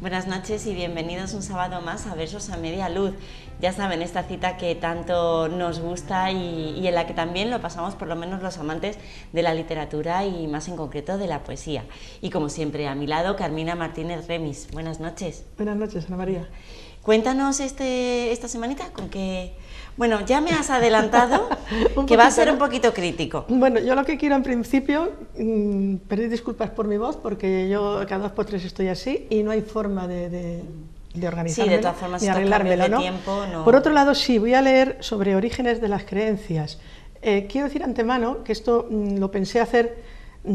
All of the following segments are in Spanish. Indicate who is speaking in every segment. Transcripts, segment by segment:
Speaker 1: Buenas noches y bienvenidos un sábado más a Versos a Media Luz. Ya saben, esta cita que tanto nos gusta y en la que también lo pasamos por lo menos los amantes de la literatura y más en concreto de la poesía. Y como siempre, a mi lado, Carmina Martínez Remis. Buenas noches.
Speaker 2: Buenas noches, Ana María.
Speaker 1: Cuéntanos esta semanita con que... Bueno, ya me has adelantado que va a ser un poquito crítico.
Speaker 2: Bueno, yo lo que quiero en principio, pedir disculpas por mi voz, porque yo cada 2 por 3 estoy así y no hay forma de organizarme,
Speaker 1: sí, de todas formas,
Speaker 2: ni arreglármelo, ¿no?
Speaker 1: Tiempo, no...
Speaker 2: Por otro lado, sí, voy a leer sobre orígenes de las creencias. Quiero decir antemano que esto lo pensé hacer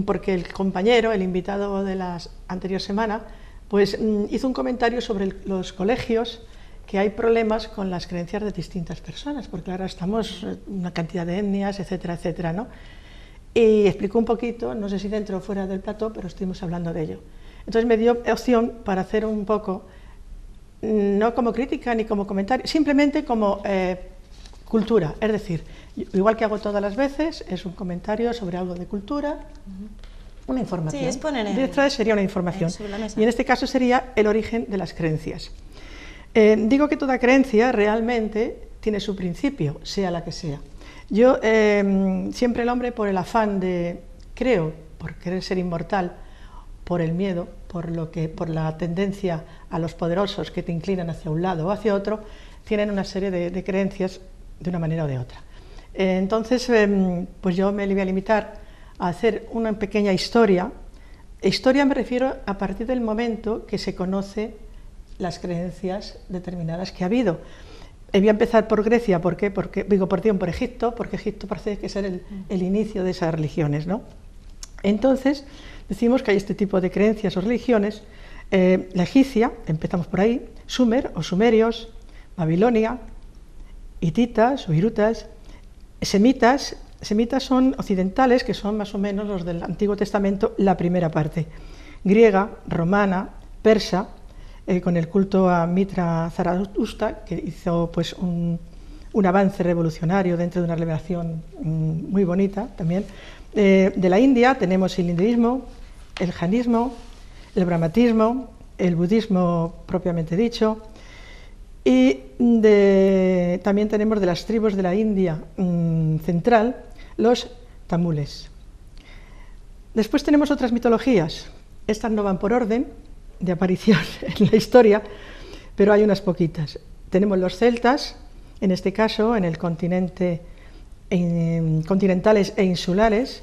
Speaker 2: porque el compañero, el invitado de la anterior semana, pues hizo un comentario sobre los colegios, que hay problemas con las creencias de distintas personas, porque ahora estamos una cantidad de etnias, etcétera, etcétera, ¿no? Y explicó un poquito, no sé si dentro o fuera del plató, pero estuvimos hablando de ello. Entonces me dio opción para hacer un poco, no como crítica ni como comentario, simplemente como cultura, es decir, igual que hago todas las veces, es un comentario sobre algo de cultura, una información.
Speaker 1: Sí, es poner
Speaker 2: sería una información. Y en este caso sería el origen de las creencias. Digo que toda creencia realmente tiene su principio, sea la que sea. Yo, siempre el hombre, por el afán de, creo, por querer ser inmortal, por el miedo, por la tendencia a los poderosos que te inclinan hacia un lado o hacia otro, tienen una serie de creencias de una manera o de otra. Entonces, pues yo me voy a limitar a hacer una pequeña historia. Historia me refiero a partir del momento que se conoce las creencias determinadas que ha habido. Voy a empezar por Grecia, ¿por qué? Por Egipto, porque Egipto parece que ser el inicio de esas religiones, ¿no? Entonces, decimos que hay este tipo de creencias o religiones, la egipcia, empezamos por ahí, Sumer o sumerios, Babilonia, hititas o hirutas, semitas son occidentales, que son más o menos los del Antiguo Testamento, la primera parte, griega, romana, persa, con el culto a Mitra Zaratustra, que hizo pues un avance revolucionario dentro de una revelación muy bonita también. De la India tenemos el hinduismo, el jainismo, el brahmatismo, el budismo propiamente dicho, y también tenemos de las tribus de la India central los tamules. Después tenemos otras mitologías, estas no van por orden de aparición en la historia, pero hay unas poquitas. Tenemos los celtas, en este caso en el continente, continentales e insulares.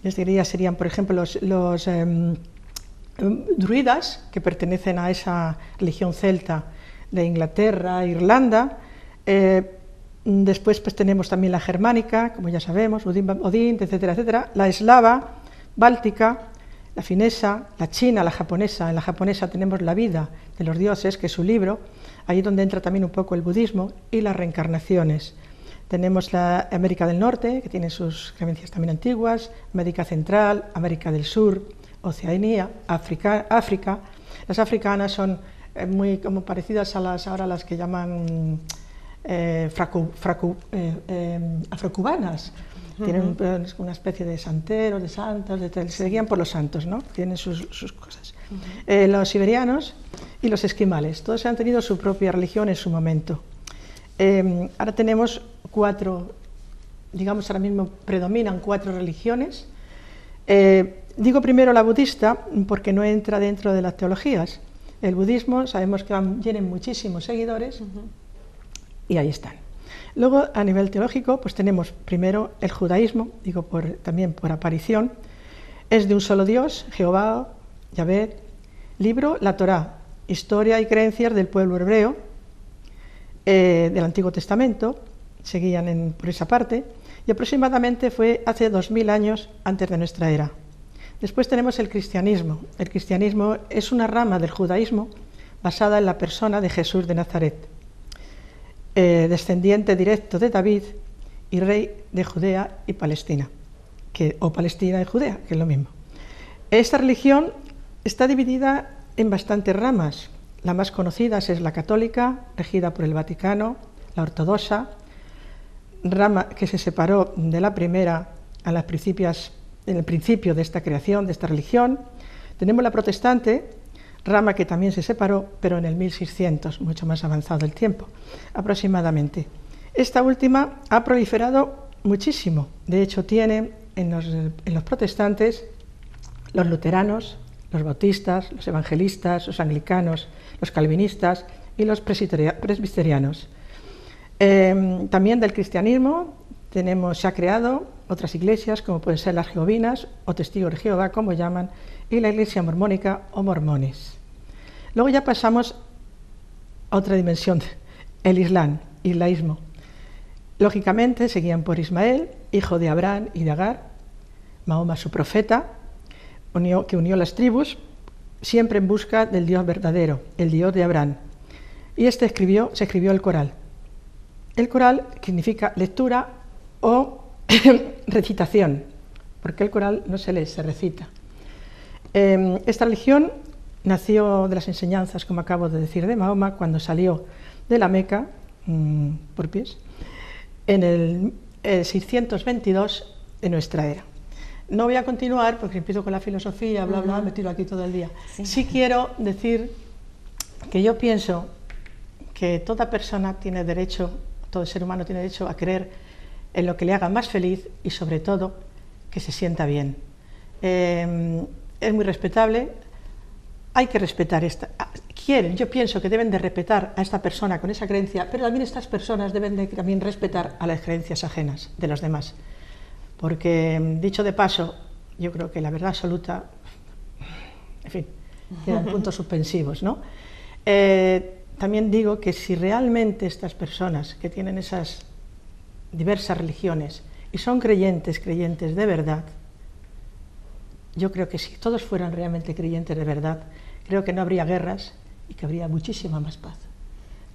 Speaker 2: Les diría serían, por ejemplo, los druidas, que pertenecen a esa religión celta de Inglaterra, Irlanda. Después pues tenemos también la germánica, como ya sabemos, Odín, etcétera, etcétera. La eslava, báltica, la finesa, la china, la japonesa. En la japonesa tenemos La vida de los dioses, que es su libro, ahí donde entra también un poco el budismo, y las reencarnaciones. Tenemos la América del Norte, que tiene sus creencias también antiguas, América Central, América del Sur, Oceanía, África. Las africanas son muy como parecidas a las que llaman afrocubanas. Tienen una especie de santeros, de santos, se guían por los santos, ¿no? Tienen sus cosas. Los siberianos y los esquimales, todos han tenido su propia religión en su momento. Ahora tenemos 4, digamos ahora mismo predominan 4 religiones. Digo primero la budista porque no entra dentro de las teologías. El budismo sabemos que tienen muchísimos seguidores y ahí están. Luego, a nivel teológico, pues tenemos primero el judaísmo, digo también por aparición, es de un solo Dios, Jehová, Yahvé. Libro, la Torá, historia y creencias del pueblo hebreo, del Antiguo Testamento, seguían por esa parte, y aproximadamente fue hace 2000 años antes de nuestra era. Después tenemos el cristianismo. El cristianismo es una rama del judaísmo basada en la persona de Jesús de Nazaret, descendiente directo de David y rey de Judea y Palestina, o Palestina y Judea, que es lo mismo. Esta religión está dividida en bastantes ramas. La más conocida es la católica, regida por el Vaticano, la ortodoxa, rama que se separó de la primera en el principio de esta creación, de esta religión. Tenemos la protestante, rama que también se separó, pero en el 1600, mucho más avanzado el tiempo, aproximadamente. Esta última ha proliferado muchísimo. De hecho, tiene en los protestantes, los luteranos, los bautistas, los evangelistas, los anglicanos, los calvinistas y los presbiterianos. También del cristianismo se ha creado otras iglesias, como pueden ser las jehovinas o testigos de Jehová, como llaman, y la iglesia mormónica o mormones. Luego ya pasamos a otra dimensión, el islaísmo. Lógicamente seguían por Ismael, hijo de Abraham y de Agar, Mahoma su profeta, que unió las tribus, siempre en busca del Dios verdadero, el Dios de Abraham. Y se escribió el Corán. El Corán significa lectura o recitación, porque el Corán no se lee, se recita. Esta religión nació de las enseñanzas, como acabo de decir, de Mahoma, cuando salió de la Meca por pies, en el 622 de nuestra era. No voy a continuar porque empiezo con la filosofía, bla, bla, me tiro aquí todo el día. Sí quiero decir que yo pienso que toda persona tiene derecho, todo ser humano tiene derecho a creer en lo que le haga más feliz y sobre todo que se sienta bien. Es muy respetable, hay que respetar yo pienso que deben de respetar a esta persona con esa creencia, pero también estas personas deben de también respetar a las creencias ajenas de los demás. Porque, dicho de paso, yo creo que la verdad absoluta, en fin, quedan puntos suspensivos, ¿no? También digo que si realmente estas personas que tienen esas diversas religiones y son creyentes de verdad, yo creo que si todos fueran realmente creyentes de verdad, creo que no habría guerras y que habría muchísima más paz.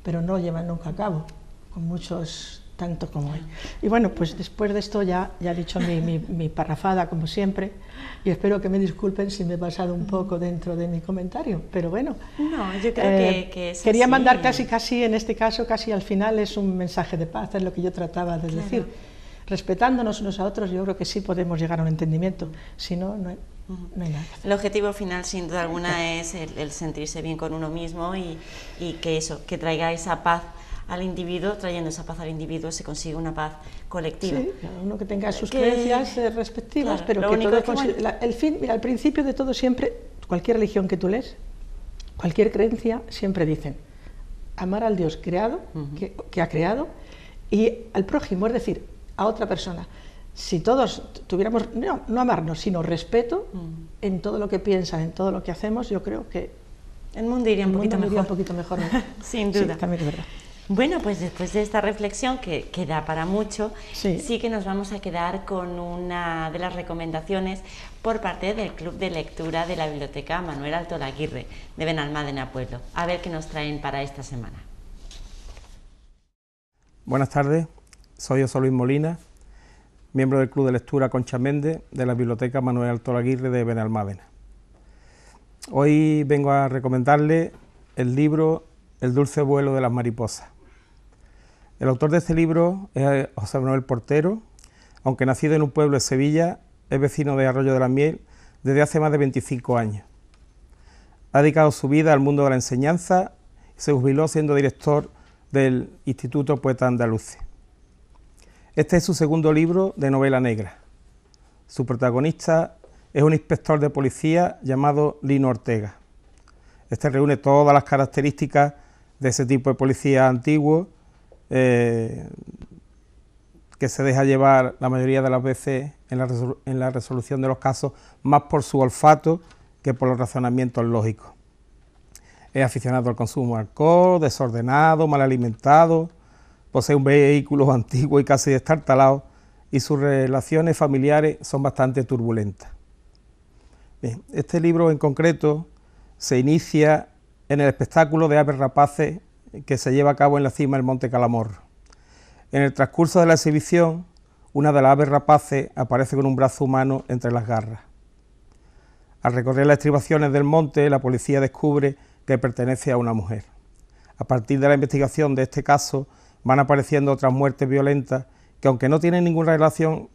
Speaker 2: Pero no lo llevan nunca a cabo, con muchos tanto como hoy. Y bueno, pues después de esto ya he dicho mi parrafada, como siempre, y espero que me disculpen si me he pasado un poco dentro de mi comentario, pero bueno.
Speaker 1: No, yo creo que es
Speaker 2: quería
Speaker 1: así.
Speaker 2: Mandar casi, en este caso, casi al final es un mensaje de paz, es lo que yo trataba de decir. Respetándonos unos a otros, yo creo que sí podemos llegar a un entendimiento, si no, no hay nada.
Speaker 1: El objetivo final, sin duda alguna, es el sentirse bien con uno mismo y que traiga esa paz al individuo. Trayendo esa paz al individuo se consigue una paz colectiva.
Speaker 2: Sí, cada uno que tenga sus creencias respectivas, pero que todo el fin, mira, al principio de todo siempre, cualquier religión que tú lees, cualquier creencia, siempre dicen amar al Dios creado, que ha creado, y al prójimo, es decir, a otra persona. Si todos tuviéramos, no amarnos, sino respeto en todo lo que piensan, en todo lo que hacemos, yo creo que
Speaker 1: el mundo iría un poquito
Speaker 2: mejor.
Speaker 1: Sin duda.
Speaker 2: Sí, también es verdad.
Speaker 1: Bueno, pues después de esta reflexión, que da para mucho, sí que nos vamos a quedar con una de las recomendaciones por parte del Club de Lectura de la Biblioteca Manuel Altolaguirre de Benalmádena Pueblo. A ver qué nos traen para esta semana.
Speaker 3: Buenas tardes, soy José Luis Molina, miembro del Club de Lectura Concha Méndez de la Biblioteca Manuel Altolaguirre de Benalmádena. Hoy vengo a recomendarle el libro El dulce vuelo de las mariposas. El autor de este libro es José Manuel Portero, aunque nacido en un pueblo de Sevilla, es vecino de Arroyo de la Miel desde hace más de 25 años. Ha dedicado su vida al mundo de la enseñanza y se jubiló siendo director del Instituto Poetas Andaluces. Este es su segundo libro de novela negra. Su protagonista es un inspector de policía llamado Lino Ortega. Este reúne todas las características de ese tipo de policía antiguo, que se deja llevar la mayoría de las veces en la resolución de los casos más por su olfato que por los razonamientos lógicos. Es aficionado al consumo de alcohol, desordenado, mal alimentado, posee un vehículo antiguo y casi destartalado, y sus relaciones familiares son bastante turbulentas. Bien, este libro en concreto se inicia en el espectáculo de aves rapaces que se lleva a cabo en la cima del Monte Calamorro. En el transcurso de la exhibición, una de las aves rapaces aparece con un brazo humano entre las garras. Al recorrer las estribaciones del monte, la policía descubre que pertenece a una mujer. A partir de la investigación de este caso, van apareciendo otras muertes violentas que, aunque no tienen ninguna relación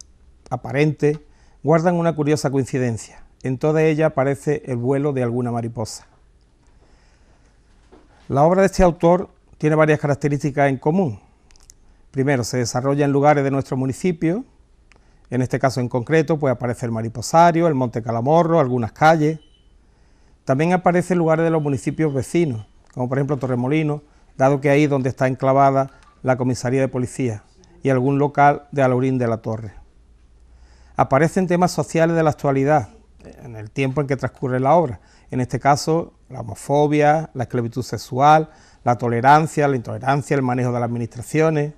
Speaker 3: aparente, guardan una curiosa coincidencia. En toda ella aparece el vuelo de alguna mariposa. La obra de este autor tiene varias características en común. Primero, se desarrolla en lugares de nuestro municipio, en este caso en concreto puede aparecer Mariposario, el Monte Calamorro, algunas calles. También aparecen lugares de los municipios vecinos, como por ejemplo Torremolinos, dado que ahí es donde está enclavada la comisaría de policía, y algún local de Alaurín de la Torre. Aparecen temas sociales de la actualidad, en el tiempo en que transcurre la obra, en este caso la homofobia, la esclavitud sexual, la tolerancia, la intolerancia, el manejo de las administraciones.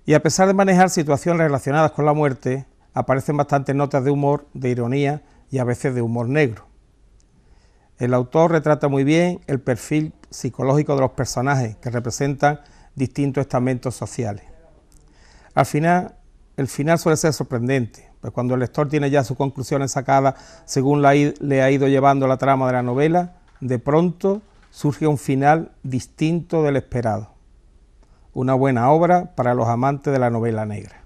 Speaker 3: Y a pesar de manejar situaciones relacionadas con la muerte, aparecen bastantes notas de humor, de ironía y a veces de humor negro. El autor retrata muy bien el perfil psicológico de los personajes que representan distintos estamentos sociales. Al final, el final suele ser sorprendente, pues cuando el lector tiene ya sus conclusiones sacadas según le ha ido llevando la trama de la novela, de pronto surge un final distinto del esperado. Una buena obra para los amantes de la novela negra.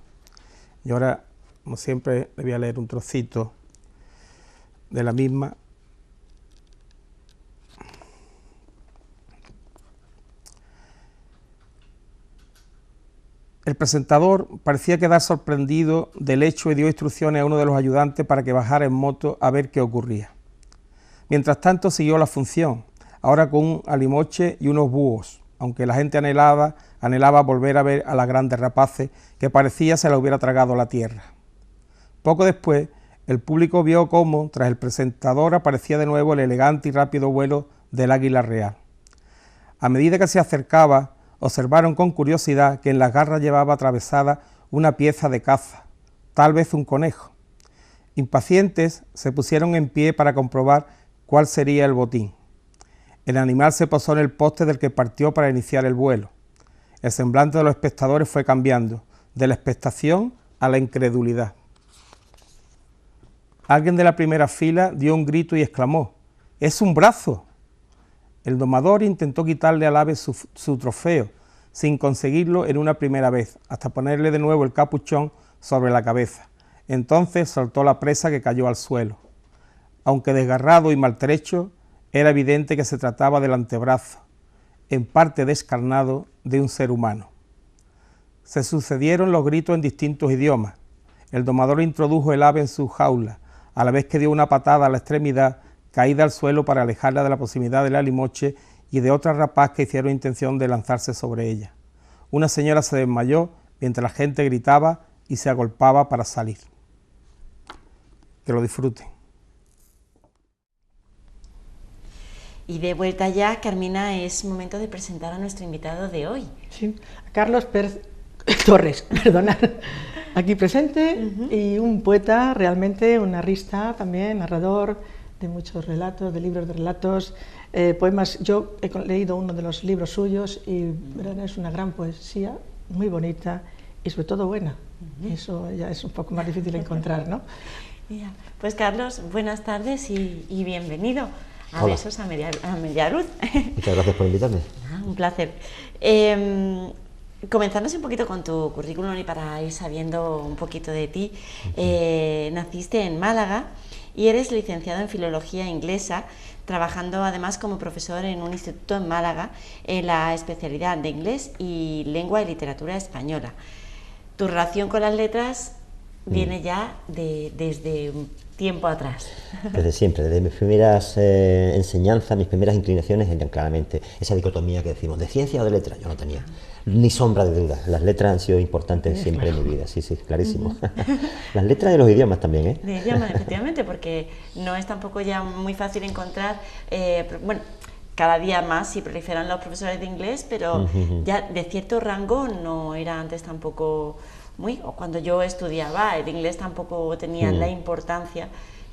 Speaker 3: Y ahora, como siempre, le voy a leer un trocito de la misma. El presentador parecía quedar sorprendido del hecho y dio instrucciones a uno de los ayudantes para que bajara en moto a ver qué ocurría. Mientras tanto siguió la función, ahora con un alimoche y unos búhos, aunque la gente anhelaba volver a ver a las grandes rapaces que parecía se la hubiera tragado la tierra. Poco después, el público vio cómo, tras el presentador, aparecía de nuevo el elegante y rápido vuelo del águila real. A medida que se acercaba, observaron con curiosidad que en las garras llevaba atravesada una pieza de caza, tal vez un conejo. Impacientes, se pusieron en pie para comprobar cuál sería el botín. El animal se posó en el poste del que partió para iniciar el vuelo. El semblante de los espectadores fue cambiando, de la expectación a la incredulidad. Alguien de la primera fila dio un grito y exclamó: ¡es un brazo! El domador intentó quitarle al ave su trofeo, sin conseguirlo en una primera vez, hasta ponerle de nuevo el capuchón sobre la cabeza. Entonces soltó la presa, que cayó al suelo. Aunque desgarrado y maltrecho, era evidente que se trataba del antebrazo, en parte descarnado, de un ser humano. Se sucedieron los gritos en distintos idiomas. El domador introdujo el ave en su jaula, a la vez que dio una patada a la extremidad, caída al suelo para alejarla de la proximidad del alimoche y de otras rapaz que hicieron intención de lanzarse sobre ella. Una señora se desmayó mientras la gente gritaba y se agolpaba para salir. Que lo disfruten.
Speaker 1: Y de vuelta ya, Carmina, es momento de presentar a nuestro invitado de hoy.
Speaker 2: Sí, Carlos Pérez Torres, perdonad, aquí presente, y un poeta, realmente un narrista también, narrador de muchos relatos, de libros de relatos, poemas. Yo he leído uno de los libros suyos y es una gran poesía, muy bonita y sobre todo buena. Eso ya es un poco más difícil de encontrar, ¿no?
Speaker 1: Pues Carlos, buenas tardes y bienvenido a
Speaker 4: Hola.
Speaker 1: Besos a Media Luz.
Speaker 4: Muchas gracias por invitarme.
Speaker 1: Un placer. Comenzarnos un poquito con tu currículum y para ir sabiendo un poquito de ti. Naciste en Málaga y eres licenciado en Filología Inglesa, trabajando además como profesor en un instituto en Málaga en la especialidad de Inglés y Lengua y Literatura Española. Tu relación con las letras viene ya desde un tiempo atrás.
Speaker 4: Desde siempre, desde mis primeras enseñanzas, mis primeras inclinaciones, eran claramente esa dicotomía que decimos, ¿de ciencia o de letras? Yo no tenía ni sombra de duda. Las letras han sido importantes siempre en mi vida, sí, clarísimo. Las letras de los idiomas también, ¿eh?
Speaker 1: De idiomas, efectivamente, porque no es tampoco ya muy fácil encontrar, bueno, cada día más sí proliferan los profesores de inglés, pero ya de cierto rango no era antes tampoco muy, o cuando yo estudiaba el inglés tampoco tenía la importancia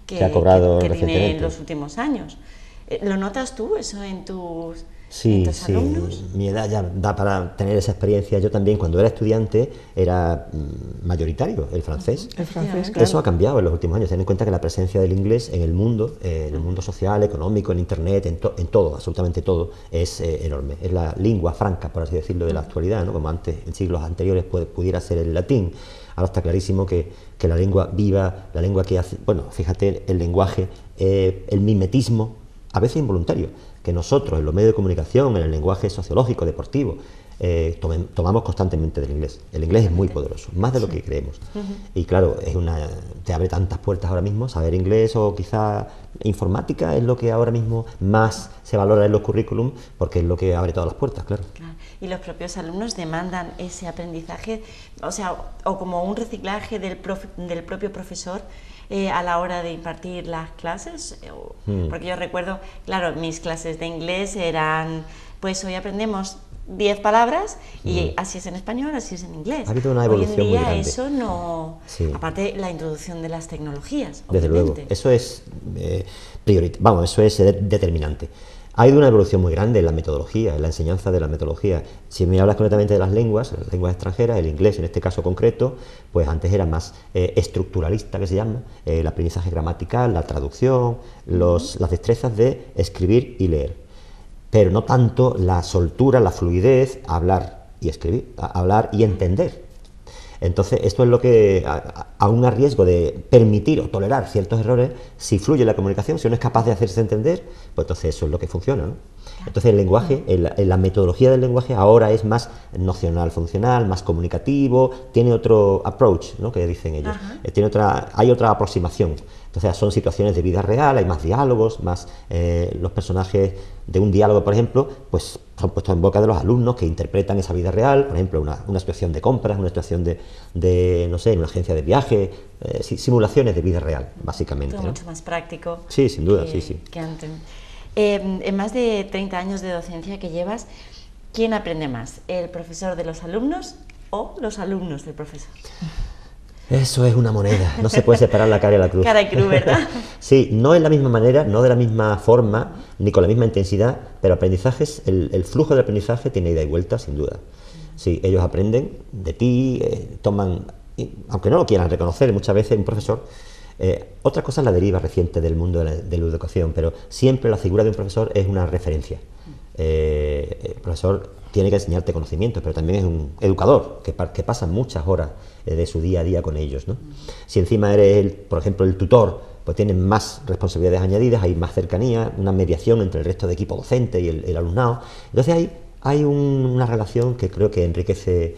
Speaker 1: que tiene en los últimos años. ¿Lo notas tú eso en tus alumnos?
Speaker 4: Mi edad ya da para tener esa experiencia. Yo también, cuando era estudiante, era mayoritario el francés.
Speaker 2: El francés, claro.
Speaker 4: Eso ha cambiado en los últimos años. Ten en cuenta que la presencia del inglés en el mundo social, económico, en internet, en todo, absolutamente todo, es enorme. Es la lengua franca, por así decirlo, de la actualidad, ¿no? Como antes, en siglos anteriores, pudiera ser el latín. Ahora está clarísimo que la lengua viva, la lengua que hace, bueno, fíjate, el lenguaje, el mimetismo, a veces involuntario, que nosotros en los medios de comunicación, en el lenguaje sociológico, deportivo, tomamos constantemente del inglés. El inglés es muy poderoso, más de lo que creemos. Y claro, te abre tantas puertas ahora mismo. Saber inglés o quizá informática es lo que ahora mismo más se valora en los currículum, porque es lo que abre todas las puertas, claro.
Speaker 1: Y los propios alumnos demandan ese aprendizaje, o sea, o como un reciclaje del propio profesor a la hora de impartir las clases. Porque yo recuerdo, claro, mis clases de inglés eran, pues hoy aprendemos 10 palabras y así es en español, así es en inglés.
Speaker 4: Ha habido una evolución
Speaker 1: hoy en día
Speaker 4: muy grande.
Speaker 1: Eso no...
Speaker 4: Sí.
Speaker 1: Aparte, la introducción de las tecnologías,
Speaker 4: desde
Speaker 1: obviamente.
Speaker 4: luego, eso es eso es determinante. Ha habido una evolución muy grande en la metodología, en la enseñanza de la metodología. Si me hablas concretamente de las lenguas extranjeras, el inglés en este caso concreto, pues antes era más estructuralista, que se llama, el aprendizaje gramatical, la traducción, las destrezas de escribir y leer, pero no tanto la soltura, la fluidez, hablar y escribir, hablar y entender. Entonces, esto es lo que, aún a riesgo de permitir o tolerar ciertos errores, si fluye la comunicación, si uno es capaz de hacerse entender, pues entonces eso es lo que funciona, ¿no? Entonces el lenguaje, la metodología del lenguaje ahora es más nocional, funcional, más comunicativo, tiene otro approach, ¿no?, que dicen ellos, hay otra aproximación. Entonces son situaciones de vida real, hay más diálogos, más los personajes de un diálogo, por ejemplo, pues son puestos en boca de los alumnos que interpretan esa vida real, por ejemplo, una situación de compras, una situación de no sé, en una agencia de viaje, simulaciones de vida real, básicamente.
Speaker 1: Todo
Speaker 4: ¿no?
Speaker 1: mucho más práctico.
Speaker 4: Sí, sin duda,
Speaker 1: que,
Speaker 4: sí.
Speaker 1: Que antes. En más de 30 años de docencia que llevas, ¿quién aprende más? ¿El profesor de los alumnos o los alumnos del profesor?
Speaker 4: Eso es una moneda, no se puede separar la cara y la cruz.
Speaker 1: Cara y cruz, ¿verdad?
Speaker 4: Sí, no en la misma manera, no de la misma forma, ni con la misma intensidad, pero aprendizajes, el flujo del aprendizaje tiene ida y vuelta, sin duda. Sí, ellos aprenden de ti, toman, aunque no lo quieran reconocer muchas veces un profesor. Otra cosa es la deriva reciente del mundo de la educación, pero siempre la figura de un profesor es una referencia. El profesor tiene que enseñarte conocimientos, pero también es un educador que pasa muchas horas de su día a día con ellos, ¿no? Si encima eres, por ejemplo, el tutor, pues tienes más responsabilidades añadidas, hay más cercanía, una mediación entre el resto de equipo docente y el alumnado. Entonces hay una relación que creo que enriquece,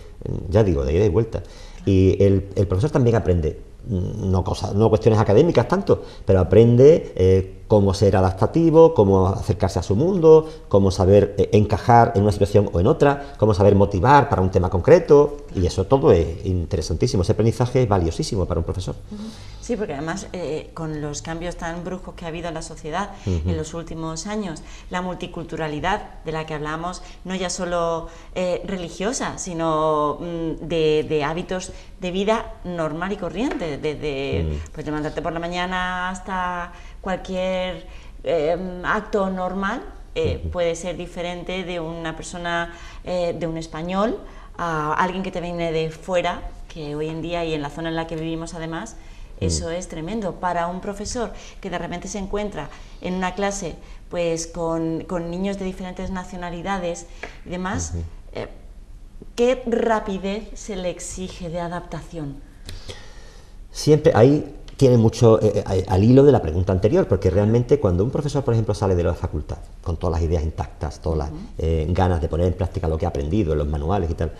Speaker 4: ya digo, de ida y vuelta. Y el profesor también aprende, no cuestiones académicas tanto, pero aprende cómo ser adaptativo, cómo acercarse a su mundo, cómo saber encajar en una situación o en otra, cómo saber motivar para un tema concreto, y eso todo es interesantísimo. Ese aprendizaje es valiosísimo para un profesor.
Speaker 1: Sí, porque además con los cambios tan bruscos que ha habido en la sociedad en los últimos años, la multiculturalidad de la que hablamos, no ya solo religiosa, sino de hábitos de vida normal y corriente, desde pues levantarte por la mañana hasta cualquier acto normal, puede ser diferente de una persona, de un español, a alguien que te viene de fuera, que hoy en día y en la zona en la que vivimos además, eso es tremendo. Para un profesor que de repente se encuentra en una clase pues con niños de diferentes nacionalidades y demás, ¿qué rapidez se le exige de adaptación? Siempre
Speaker 4: ahí tiene mucho al hilo de la pregunta anterior, porque realmente cuando un profesor, por ejemplo, sale de la facultad con todas las ideas intactas, todas las ganas de poner en práctica lo que ha aprendido en los manuales y tal,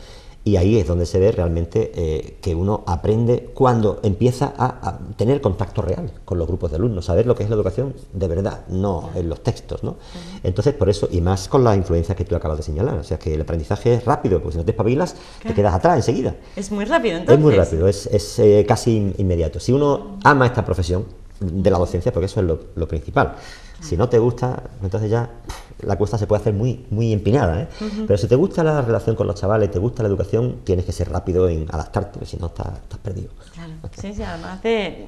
Speaker 4: y ahí es donde se ve realmente que uno aprende cuando empieza a tener contacto real con los grupos de alumnos, saber lo que es la educación de verdad, no en los textos, ¿no? Entonces, por eso, y más con las influencias que tú acabas de señalar, o sea, que el aprendizaje es rápido, porque si no te espabilas, te quedas atrás enseguida.
Speaker 1: Es muy rápido, entonces.
Speaker 4: Es muy rápido, es casi inmediato. Si uno ama esta profesión de la docencia, porque eso es lo principal. Si no te gusta, entonces ya la cuesta se puede hacer muy empinada, ¿eh? Pero si te gusta la relación con los chavales, te gusta la educación, tienes que ser rápido en adaptarte, porque si no estás perdido.
Speaker 1: Claro, sí, además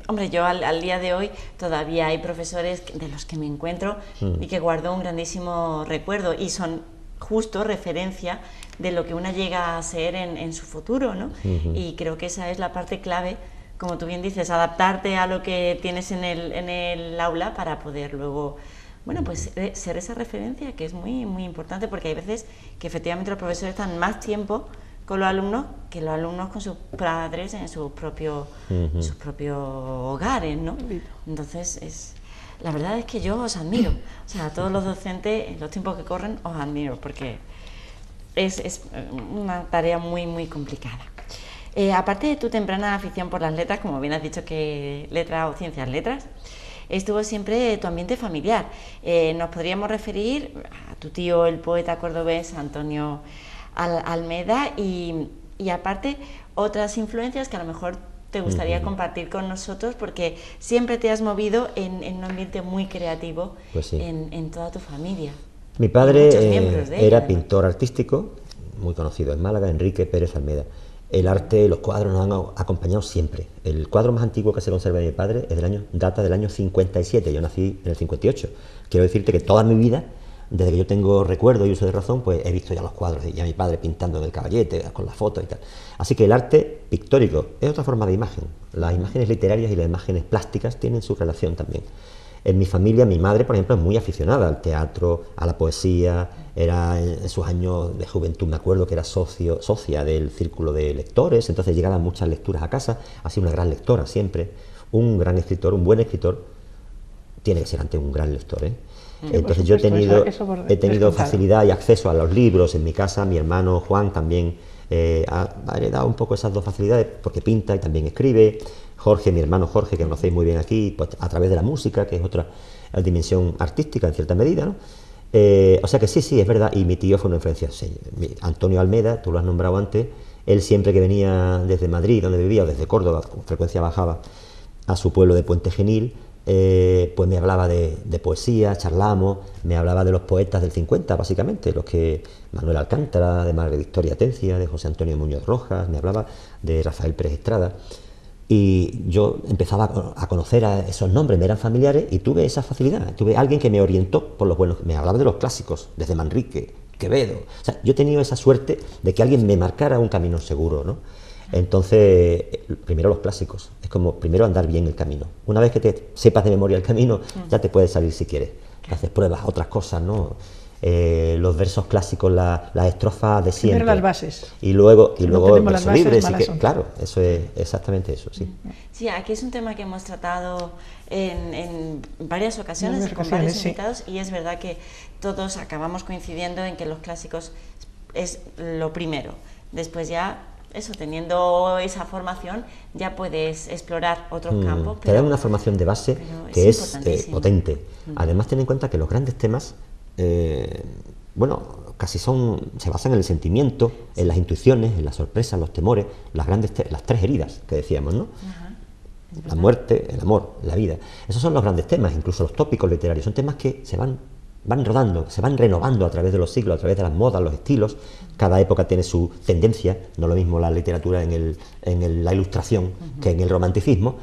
Speaker 1: hombre, yo al día de hoy todavía hay profesores de los que me encuentro y que guardo un grandísimo recuerdo y son justo referencia de lo que una llega a ser en su futuro, ¿no? Y creo que esa es la parte clave, como tú bien dices, adaptarte a lo que tienes en el aula para poder luego, bueno, pues ser esa referencia, que es muy importante, porque hay veces que efectivamente los profesores están más tiempo con los alumnos que los alumnos con sus padres en sus propios hogares, ¿no? Entonces La verdad es que yo os admiro, o sea, a todos los docentes, en los tiempos que corren, os admiro, porque es una tarea muy, muy complicada. Aparte de tu temprana afición por las letras, como bien has dicho que letras o ciencias letras, estuvo siempre tu ambiente familiar. Nos podríamos referir a tu tío, el poeta cordobés Antonio Almeda, y aparte otras influencias que a lo mejor te gustaría compartir con nosotros, porque siempre te has movido en un ambiente muy creativo,
Speaker 4: pues sí,
Speaker 1: en toda tu familia.
Speaker 4: Mi padre era pintor artístico, muy conocido en Málaga, Enrique Pérez Almeda. El arte, los cuadros nos han acompañado siempre. El cuadro más antiguo que se conserva de mi padre data del año 57, yo nací en el 58. Quiero decirte que toda mi vida, desde que yo tengo recuerdo y uso de razón, pues he visto ya los cuadros y a mi padre pintando en el caballete, con las fotos y tal. Así que el arte pictórico es otra forma de imagen. Las imágenes literarias y las imágenes plásticas tienen su relación también. En mi familia, mi madre, por ejemplo, es muy aficionada al teatro, a la poesía. Era en sus años de juventud, me acuerdo que era socia del círculo de lectores, entonces llegaban muchas lecturas a casa. Ha sido una gran lectora siempre. Un gran escritor, un buen escritor, tiene que ser ante un gran lector, ¿eh? Entonces yo he tenido facilidad y acceso a los libros en mi casa. Mi hermano Juan también ha heredado un poco esas dos facilidades, porque pinta y también escribe. Jorge, mi hermano Jorge, que conocéis muy bien aquí, pues a través de la música, que es otra dimensión artística en cierta medida, ¿no? O sea que sí, es verdad. Y mi tío fue una influencia. Sí, Antonio Almeda, tú lo has nombrado antes, él siempre que venía desde Madrid, donde vivía, o desde Córdoba, con frecuencia bajaba a su pueblo de Puente Genil, pues me hablaba de poesía, charlamos, me hablaba de los poetas del 50, básicamente, los que Manuel Alcántara, de María Victoria Atencia, de José Antonio Muñoz Rojas, me hablaba de Rafael Pérez Estrada. Y yo empezaba a conocer a esos nombres, me eran familiares y tuve esa facilidad. Tuve alguien que me orientó por los buenos, me hablaba de los clásicos, desde Manrique, Quevedo. O sea, yo he tenido esa suerte de que alguien me marcara un camino seguro, ¿no? Entonces, primero los clásicos, es como primero andar bien el camino. Una vez que te sepas de memoria el camino, ya te puedes salir si quieres. Haces pruebas, otras cosas, ¿no? Los versos clásicos, las estrofas de siempre.
Speaker 2: Primero las bases.
Speaker 4: Y luego el verso libre, sí que, claro, eso es exactamente eso, sí.
Speaker 1: Sí, aquí es un tema que hemos tratado en varias ocasiones con varios invitados, y es verdad que todos acabamos coincidiendo en que los clásicos es lo primero. Después ya, eso, teniendo esa formación, ya puedes explorar otros campos.
Speaker 4: Te dan una formación de base que es potente. Además, ten en cuenta que los grandes temas, bueno, casi se basan en el sentimiento, en las intuiciones, en las sorpresas, los temores, las tres heridas que decíamos, ¿no? La muerte, el amor, la vida. Esos son los grandes temas, incluso los tópicos literarios. Son temas que se van rodando, se van renovando a través de los siglos, a través de las modas, los estilos. Cada época tiene su tendencia, no lo mismo la literatura en la ilustración que en el romanticismo.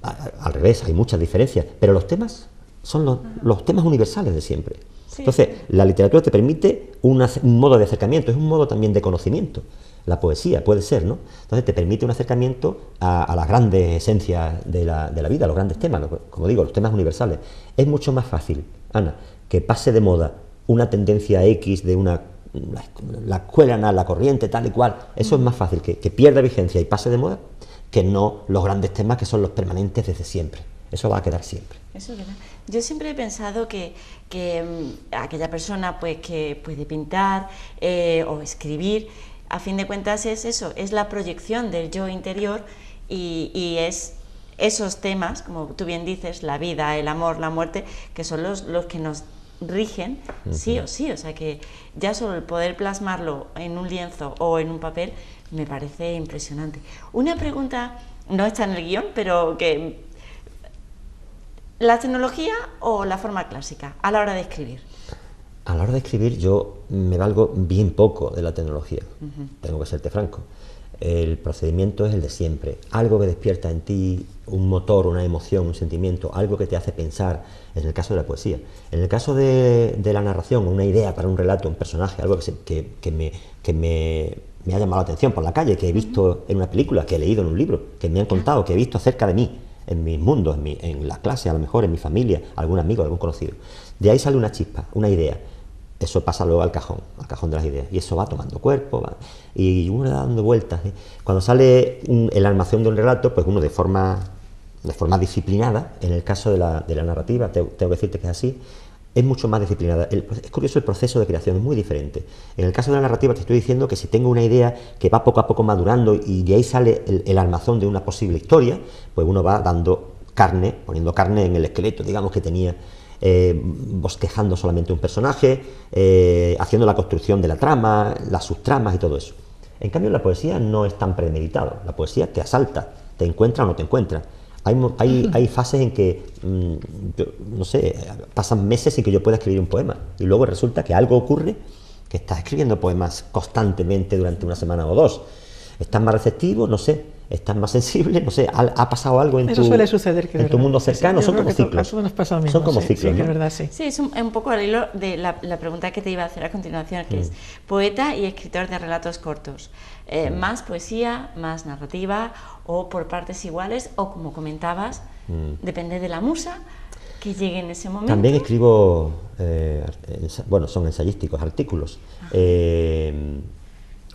Speaker 4: Al revés, hay muchas diferencias, pero los temas son los temas universales de siempre. Entonces, la literatura te permite un modo de acercamiento, es un modo también de conocimiento. La poesía puede ser, ¿no? Entonces te permite un acercamiento a las grandes esencias de la vida, a los grandes temas, como digo, los temas universales. Es mucho más fácil, Ana, que pase de moda una tendencia X de la escuela, la corriente, tal y cual. Eso es más fácil, que pierda vigencia y pase de moda, que no los grandes temas que son los permanentes desde siempre. Eso va a quedar siempre.
Speaker 1: Eso queda. Yo siempre he pensado que aquella persona pues que puede pintar o escribir, a fin de cuentas es eso, es la proyección del yo interior, y es esos temas, como tú bien dices, la vida, el amor, la muerte, que son los que nos rigen sí o sí. O sea que ya solo el poder plasmarlo en un lienzo o en un papel me parece impresionante. Una pregunta, no está en el guión, pero que... ¿La tecnología o la forma clásica a la hora de escribir?
Speaker 4: A la hora de escribir yo me valgo bien poco de la tecnología, tengo que serte franco. El procedimiento es el de siempre, algo que despierta en ti un motor, una emoción, un sentimiento, algo que te hace pensar, en el caso de la poesía. En el caso de la narración, una idea para un relato, un personaje, algo que me ha llamado la atención por la calle, que he visto en una película, que he leído en un libro, que me han contado, que he visto cerca de mí, en mis mundos, en la clase, a lo mejor en mi familia, algún amigo, algún conocido. De ahí sale una chispa, una idea. Eso pasa luego al cajón de las ideas, y eso va tomando cuerpo, y uno le da dando vueltas. Cuando sale el armación de un relato, pues uno de forma de forma disciplinada. En el caso de la narrativa, tengo que decirte que es así, es mucho más disciplinada. Es curioso, el proceso de creación es muy diferente. En el caso de la narrativa te estoy diciendo que si tengo una idea que va poco a poco madurando y de ahí sale el armazón de una posible historia, pues uno va dando carne, poniendo carne en el esqueleto, digamos, que tenía, bosquejando solamente un personaje, haciendo la construcción de la trama, las subtramas y todo eso. En cambio, la poesía no es tan premeditado. La poesía te asalta, te encuentra o no te encuentra. Hay fases en que, yo, no sé, pasan meses sin que yo pueda escribir un poema. Y luego resulta que algo ocurre, que estás escribiendo poemas constantemente durante una semana o dos. Estás más receptivo, no sé, estás más sensible, no sé, ha pasado algo en
Speaker 2: Eso suele suceder,
Speaker 4: en tu mundo cercano. Son como ciclos. Son como ciclos,
Speaker 2: sí,
Speaker 4: ¿no?
Speaker 2: es verdad, sí.
Speaker 1: Sí, es un poco al hilo de la pregunta que te iba a hacer a continuación, que es poeta y escritor de relatos cortos. ¿Más poesía, más narrativa, o por partes iguales, o como comentabas, depende de la musa que llegue en ese momento?
Speaker 4: También escribo, bueno, son ensayísticos, artículos.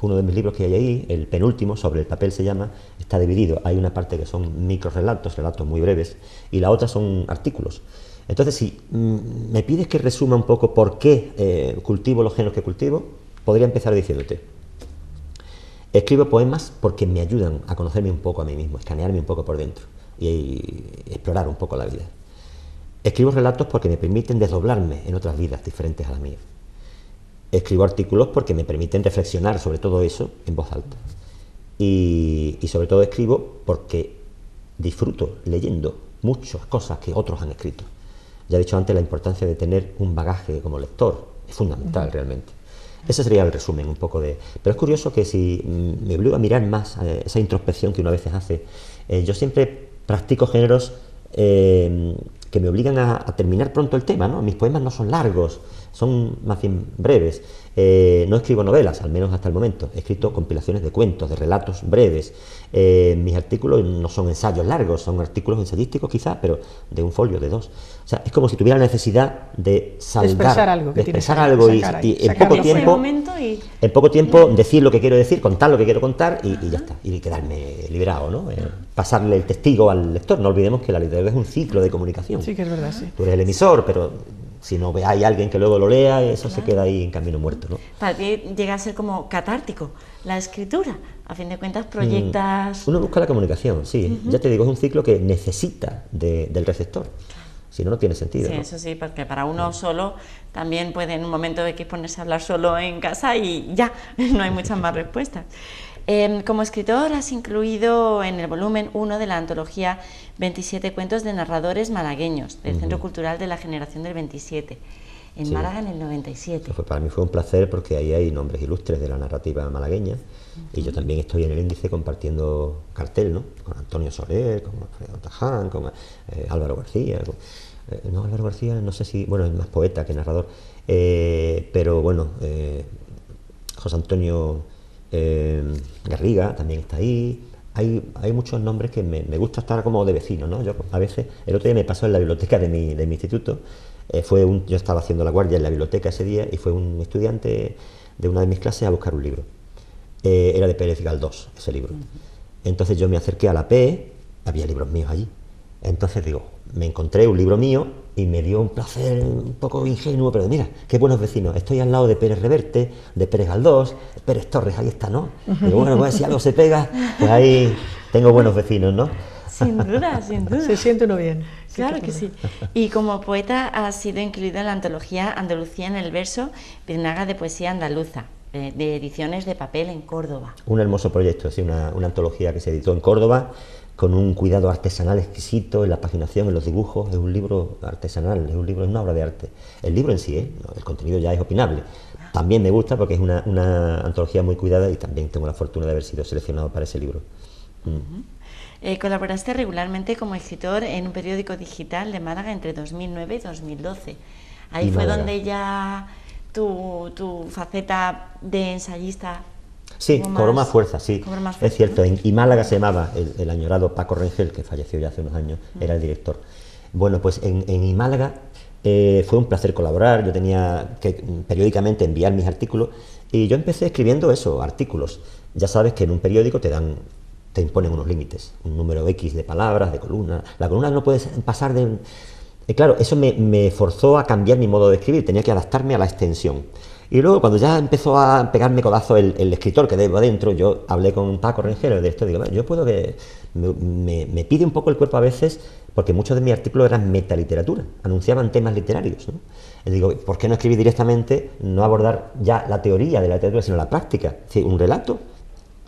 Speaker 4: Uno de mis libros que hay ahí, el penúltimo, Sobre el papel se llama, está dividido. Hay una parte que son microrelatos, relatos muy breves, y la otra son artículos. Entonces, si me pides que resuma un poco por qué cultivo los géneros que cultivo, podría empezar diciéndote: escribo poemas porque me ayudan a conocerme un poco a mí mismo, escanearme un poco por dentro y explorar un poco la vida. Escribo relatos porque me permiten desdoblarme en otras vidas diferentes a la mía. Escribo artículos porque me permiten reflexionar sobre todo eso en voz alta. Y sobre todo escribo porque disfruto leyendo muchas cosas que otros han escrito. Ya he dicho antes la importancia de tener un bagaje como lector, es fundamental realmente. Ese sería el resumen un poco de... Pero es curioso que si me obligo a mirar más esa introspección que uno a veces hace, yo siempre practico géneros que me obligan a terminar pronto el tema, ¿no? Mis poemas no son largos, son más bien breves. No escribo novelas, al menos hasta el momento. He escrito compilaciones de cuentos, de relatos breves. Mis artículos no son ensayos largos, son artículos ensayísticos quizá, pero de un folio, de dos. O sea, es como si tuviera la necesidad de saldar, de expresar algo y en poco tiempo decir lo que quiero decir, contar lo que quiero contar y ya está, y quedarme liberado, ¿no? Pasarle el testigo al lector. No olvidemos que la literatura es un ciclo de comunicación.
Speaker 2: Sí, que es verdad, sí.
Speaker 4: Tú eres el emisor, pero si no hay alguien que luego lo lea, eso se queda ahí en camino muerto, ¿no?
Speaker 1: Para ti llega a ser como catártico la escritura. A fin de cuentas proyectas...
Speaker 4: Uno busca la comunicación, sí. Ya te digo, es un ciclo que necesita del receptor. Si no, no tiene sentido.
Speaker 1: Sí, ¿no? Eso sí, porque para uno solo también puede en un momento X ponerse a hablar solo en casa y ya, no hay muchas más respuestas. Como escritor has incluido en el volumen 1 de la antología 27 cuentos de narradores malagueños del Centro Cultural de la Generación del 27, en Málaga en el 97.
Speaker 4: Para mí fue un placer porque ahí hay nombres ilustres de la narrativa malagueña y yo también estoy en el índice compartiendo cartel, ¿no? Con Antonio Soler, con Alfredo Taján, con Álvaro García. No, Álvaro García no sé si, bueno, es más poeta que narrador, pero bueno, José Antonio Garriga también está ahí. Hay muchos nombres que me gusta estar como de vecino, ¿no? Yo a veces, el otro día me pasó en la biblioteca de mi instituto, yo estaba haciendo la guardia en la biblioteca ese día y fue un estudiante de una de mis clases a buscar un libro. Era de Pérez Galdós ese libro. Entonces yo me acerqué a la PE, había libros míos allí. Entonces digo, me encontré un libro mío y me dio un placer un poco ingenuo, pero mira, qué buenos vecinos, estoy al lado de Pérez Reverte, de Pérez Galdós, Pérez Torres, ahí está, ¿no? Digo, bueno, pues si algo se pega, pues ahí tengo buenos vecinos, ¿no?
Speaker 1: Sin duda, sin duda.
Speaker 2: Se siente uno bien.
Speaker 1: Claro que sí. Y como poeta has sido incluido en la antología Andalucía en el verso, Birnaga de poesía andaluza, de ediciones de papel en Córdoba.
Speaker 4: Un hermoso proyecto, sí, una antología que se editó en Córdoba, con un cuidado artesanal exquisito en la paginación, en los dibujos. Es un libro artesanal, es una obra de arte. El libro en sí, el contenido ya es opinable. También me gusta porque es una antología muy cuidada y también tengo la fortuna de haber sido seleccionado para ese libro.
Speaker 1: Colaboraste regularmente como escritor en un periódico digital de Málaga entre 2009 y 2012. Ahí fue donde ya tu faceta de ensayista...
Speaker 4: Sí, cobró más fuerza, sí, es cierto. Y Málaga se llamaba, el añorado Paco Rengel, que falleció ya hace unos años, era el director. Bueno, pues en Málaga fue un placer colaborar. Yo tenía que periódicamente enviar mis artículos y yo empecé escribiendo eso, artículos. Ya sabes que en un periódico te dan te imponen unos límites, un número X de palabras, de columnas. La columna no puede pasar de... claro, eso me forzó a cambiar mi modo de escribir, tenía que adaptarme a la extensión. Y luego, cuando ya empezó a pegarme codazo el escritor que debo adentro, yo hablé con Paco Rengel de esto, digo, yo puedo que... Me pide un poco el cuerpo a veces, porque muchos de mis artículos eran metaliteratura, anunciaban temas literarios, ¿no? Y digo, ¿por qué no escribir directamente, no abordar ya la teoría de la literatura, sino la práctica? Es decir, un relato,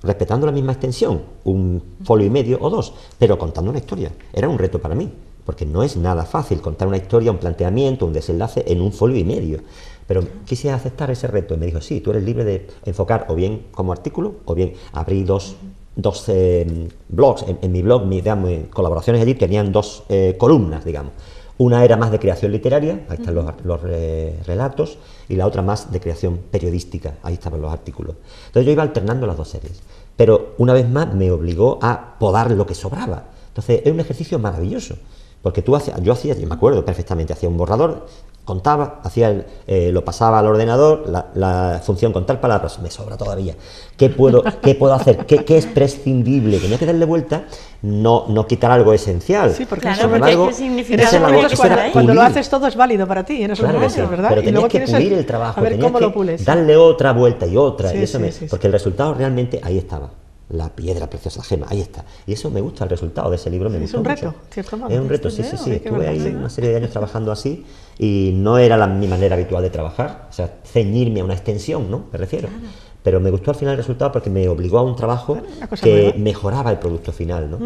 Speaker 4: respetando la misma extensión, un folio y medio o dos, pero contando una historia. Era un reto para mí, porque no es nada fácil contar una historia, un planteamiento, un desenlace en un folio y medio. Pero quise aceptar ese reto y me dijo, sí, tú eres libre de enfocar o bien como artículo, o bien abrí dos blogs. En mi blog, mis colaboraciones allí tenían dos columnas, digamos. Una era más de creación literaria, ahí están los relatos, y la otra más de creación periodística, ahí estaban los artículos. Entonces yo iba alternando las dos series, pero una vez más me obligó a podar lo que sobraba. Entonces es un ejercicio maravilloso, porque yo me acuerdo perfectamente, hacía un borrador, contaba, lo pasaba al ordenador, la función contar palabras, me sobra todavía. ¿Qué puedo hacer? ¿Qué es prescindible? Tenía que darle vuelta, no quitar algo esencial.
Speaker 2: Sí, porque
Speaker 1: claro,
Speaker 2: eso,
Speaker 1: porque
Speaker 2: embargo,
Speaker 1: hay que significar
Speaker 2: cuando lo haces todo es válido para ti en esos
Speaker 4: claro
Speaker 2: momentos,
Speaker 4: que sí,
Speaker 2: ¿verdad?
Speaker 4: pero
Speaker 2: Y
Speaker 4: tenías
Speaker 2: luego
Speaker 4: que
Speaker 2: tienes
Speaker 4: pulir el trabajo,
Speaker 2: a ver
Speaker 4: tenías
Speaker 2: cómo
Speaker 4: que
Speaker 2: lo pules.
Speaker 4: darle otra vuelta y otra,
Speaker 2: Sí,
Speaker 4: y eso
Speaker 2: sí.
Speaker 4: porque el resultado realmente ahí estaba. La piedra preciosa, la gema, ahí está. Y eso me gusta, el resultado de ese libro me gustó mucho.
Speaker 2: Es un reto, cierto modo.
Speaker 4: Es un reto, sí. Estuve ahí
Speaker 2: sí.
Speaker 4: una serie de años trabajando así y no era mi manera habitual de trabajar, o sea, ceñirme a una extensión, ¿no? Me refiero. Claro. Pero me gustó al final el resultado porque me obligó a un trabajo que mejoraba el producto final, ¿no?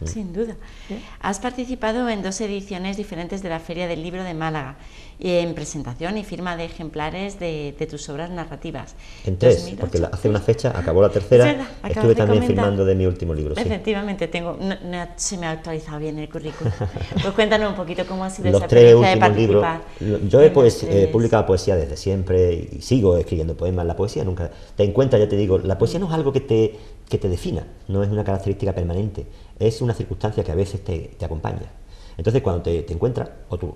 Speaker 1: Sin duda. ¿Sí? Has participado en 2 ediciones diferentes de la Feria del Libro de Málaga, en presentación y firma de ejemplares de tus obras narrativas.
Speaker 4: En 3, 2008, porque hace una fecha acabó la tercera, estuve también firmando de mi último libro. Sí.
Speaker 1: Efectivamente, no se me ha actualizado bien el currículum. Pues cuéntanos un poquito cómo ha sido
Speaker 4: esa experiencia de participar. Yo he publicado poesía desde siempre y sigo escribiendo poemas. La poesía nunca te encuentra, ya te digo, la poesía no es algo que te defina, no es una característica permanente, es una circunstancia que a veces te acompaña. Entonces cuando te encuentras, o tú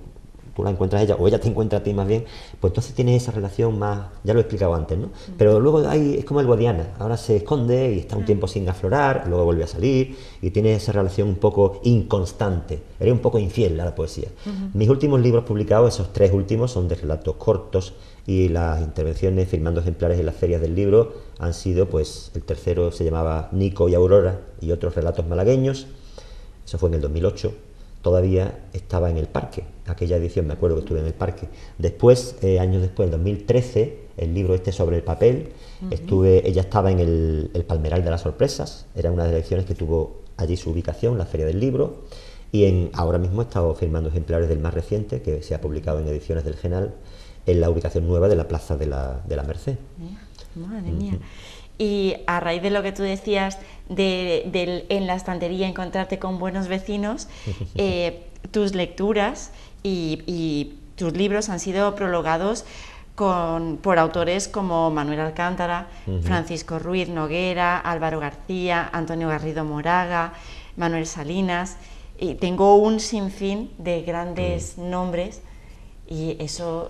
Speaker 4: la encuentras a ella, o ella te encuentra a ti más bien, pues entonces tienes esa relación más, ya lo he explicado antes, ¿no? Pero luego es como el Guadiana, ahora se esconde y está un tiempo sin aflorar, luego vuelve a salir, y tiene esa relación un poco inconstante, eres un poco infiel a la poesía. Mis últimos libros publicados, esos 3 últimos, son de relatos cortos, y las intervenciones firmando ejemplares en las ferias del libro han sido, pues, el tercero se llamaba Nico y Aurora, y otros relatos malagueños, eso fue en el 2008, todavía estaba en el Parque, aquella edición me acuerdo que estuve en el Parque. Después, años después, en 2013, el libro sobre el papel, ella estaba en el Palmeral de las Sorpresas, era una de las ediciones que tuvo allí su ubicación, la Feria del Libro, y ahora mismo he estado firmando ejemplares del más reciente, que se ha publicado en ediciones del Genal, en la ubicación nueva de la Plaza de la Merced.
Speaker 1: Madre mía. Y a raíz de lo que tú decías en la estantería encontrarte con buenos vecinos, tus lecturas y tus libros han sido prologados por autores como Manuel Alcántara, Francisco Ruiz Noguera, Álvaro García, Antonio Garrido Moraga, Manuel Salinas, y tengo un sinfín de grandes nombres, y eso...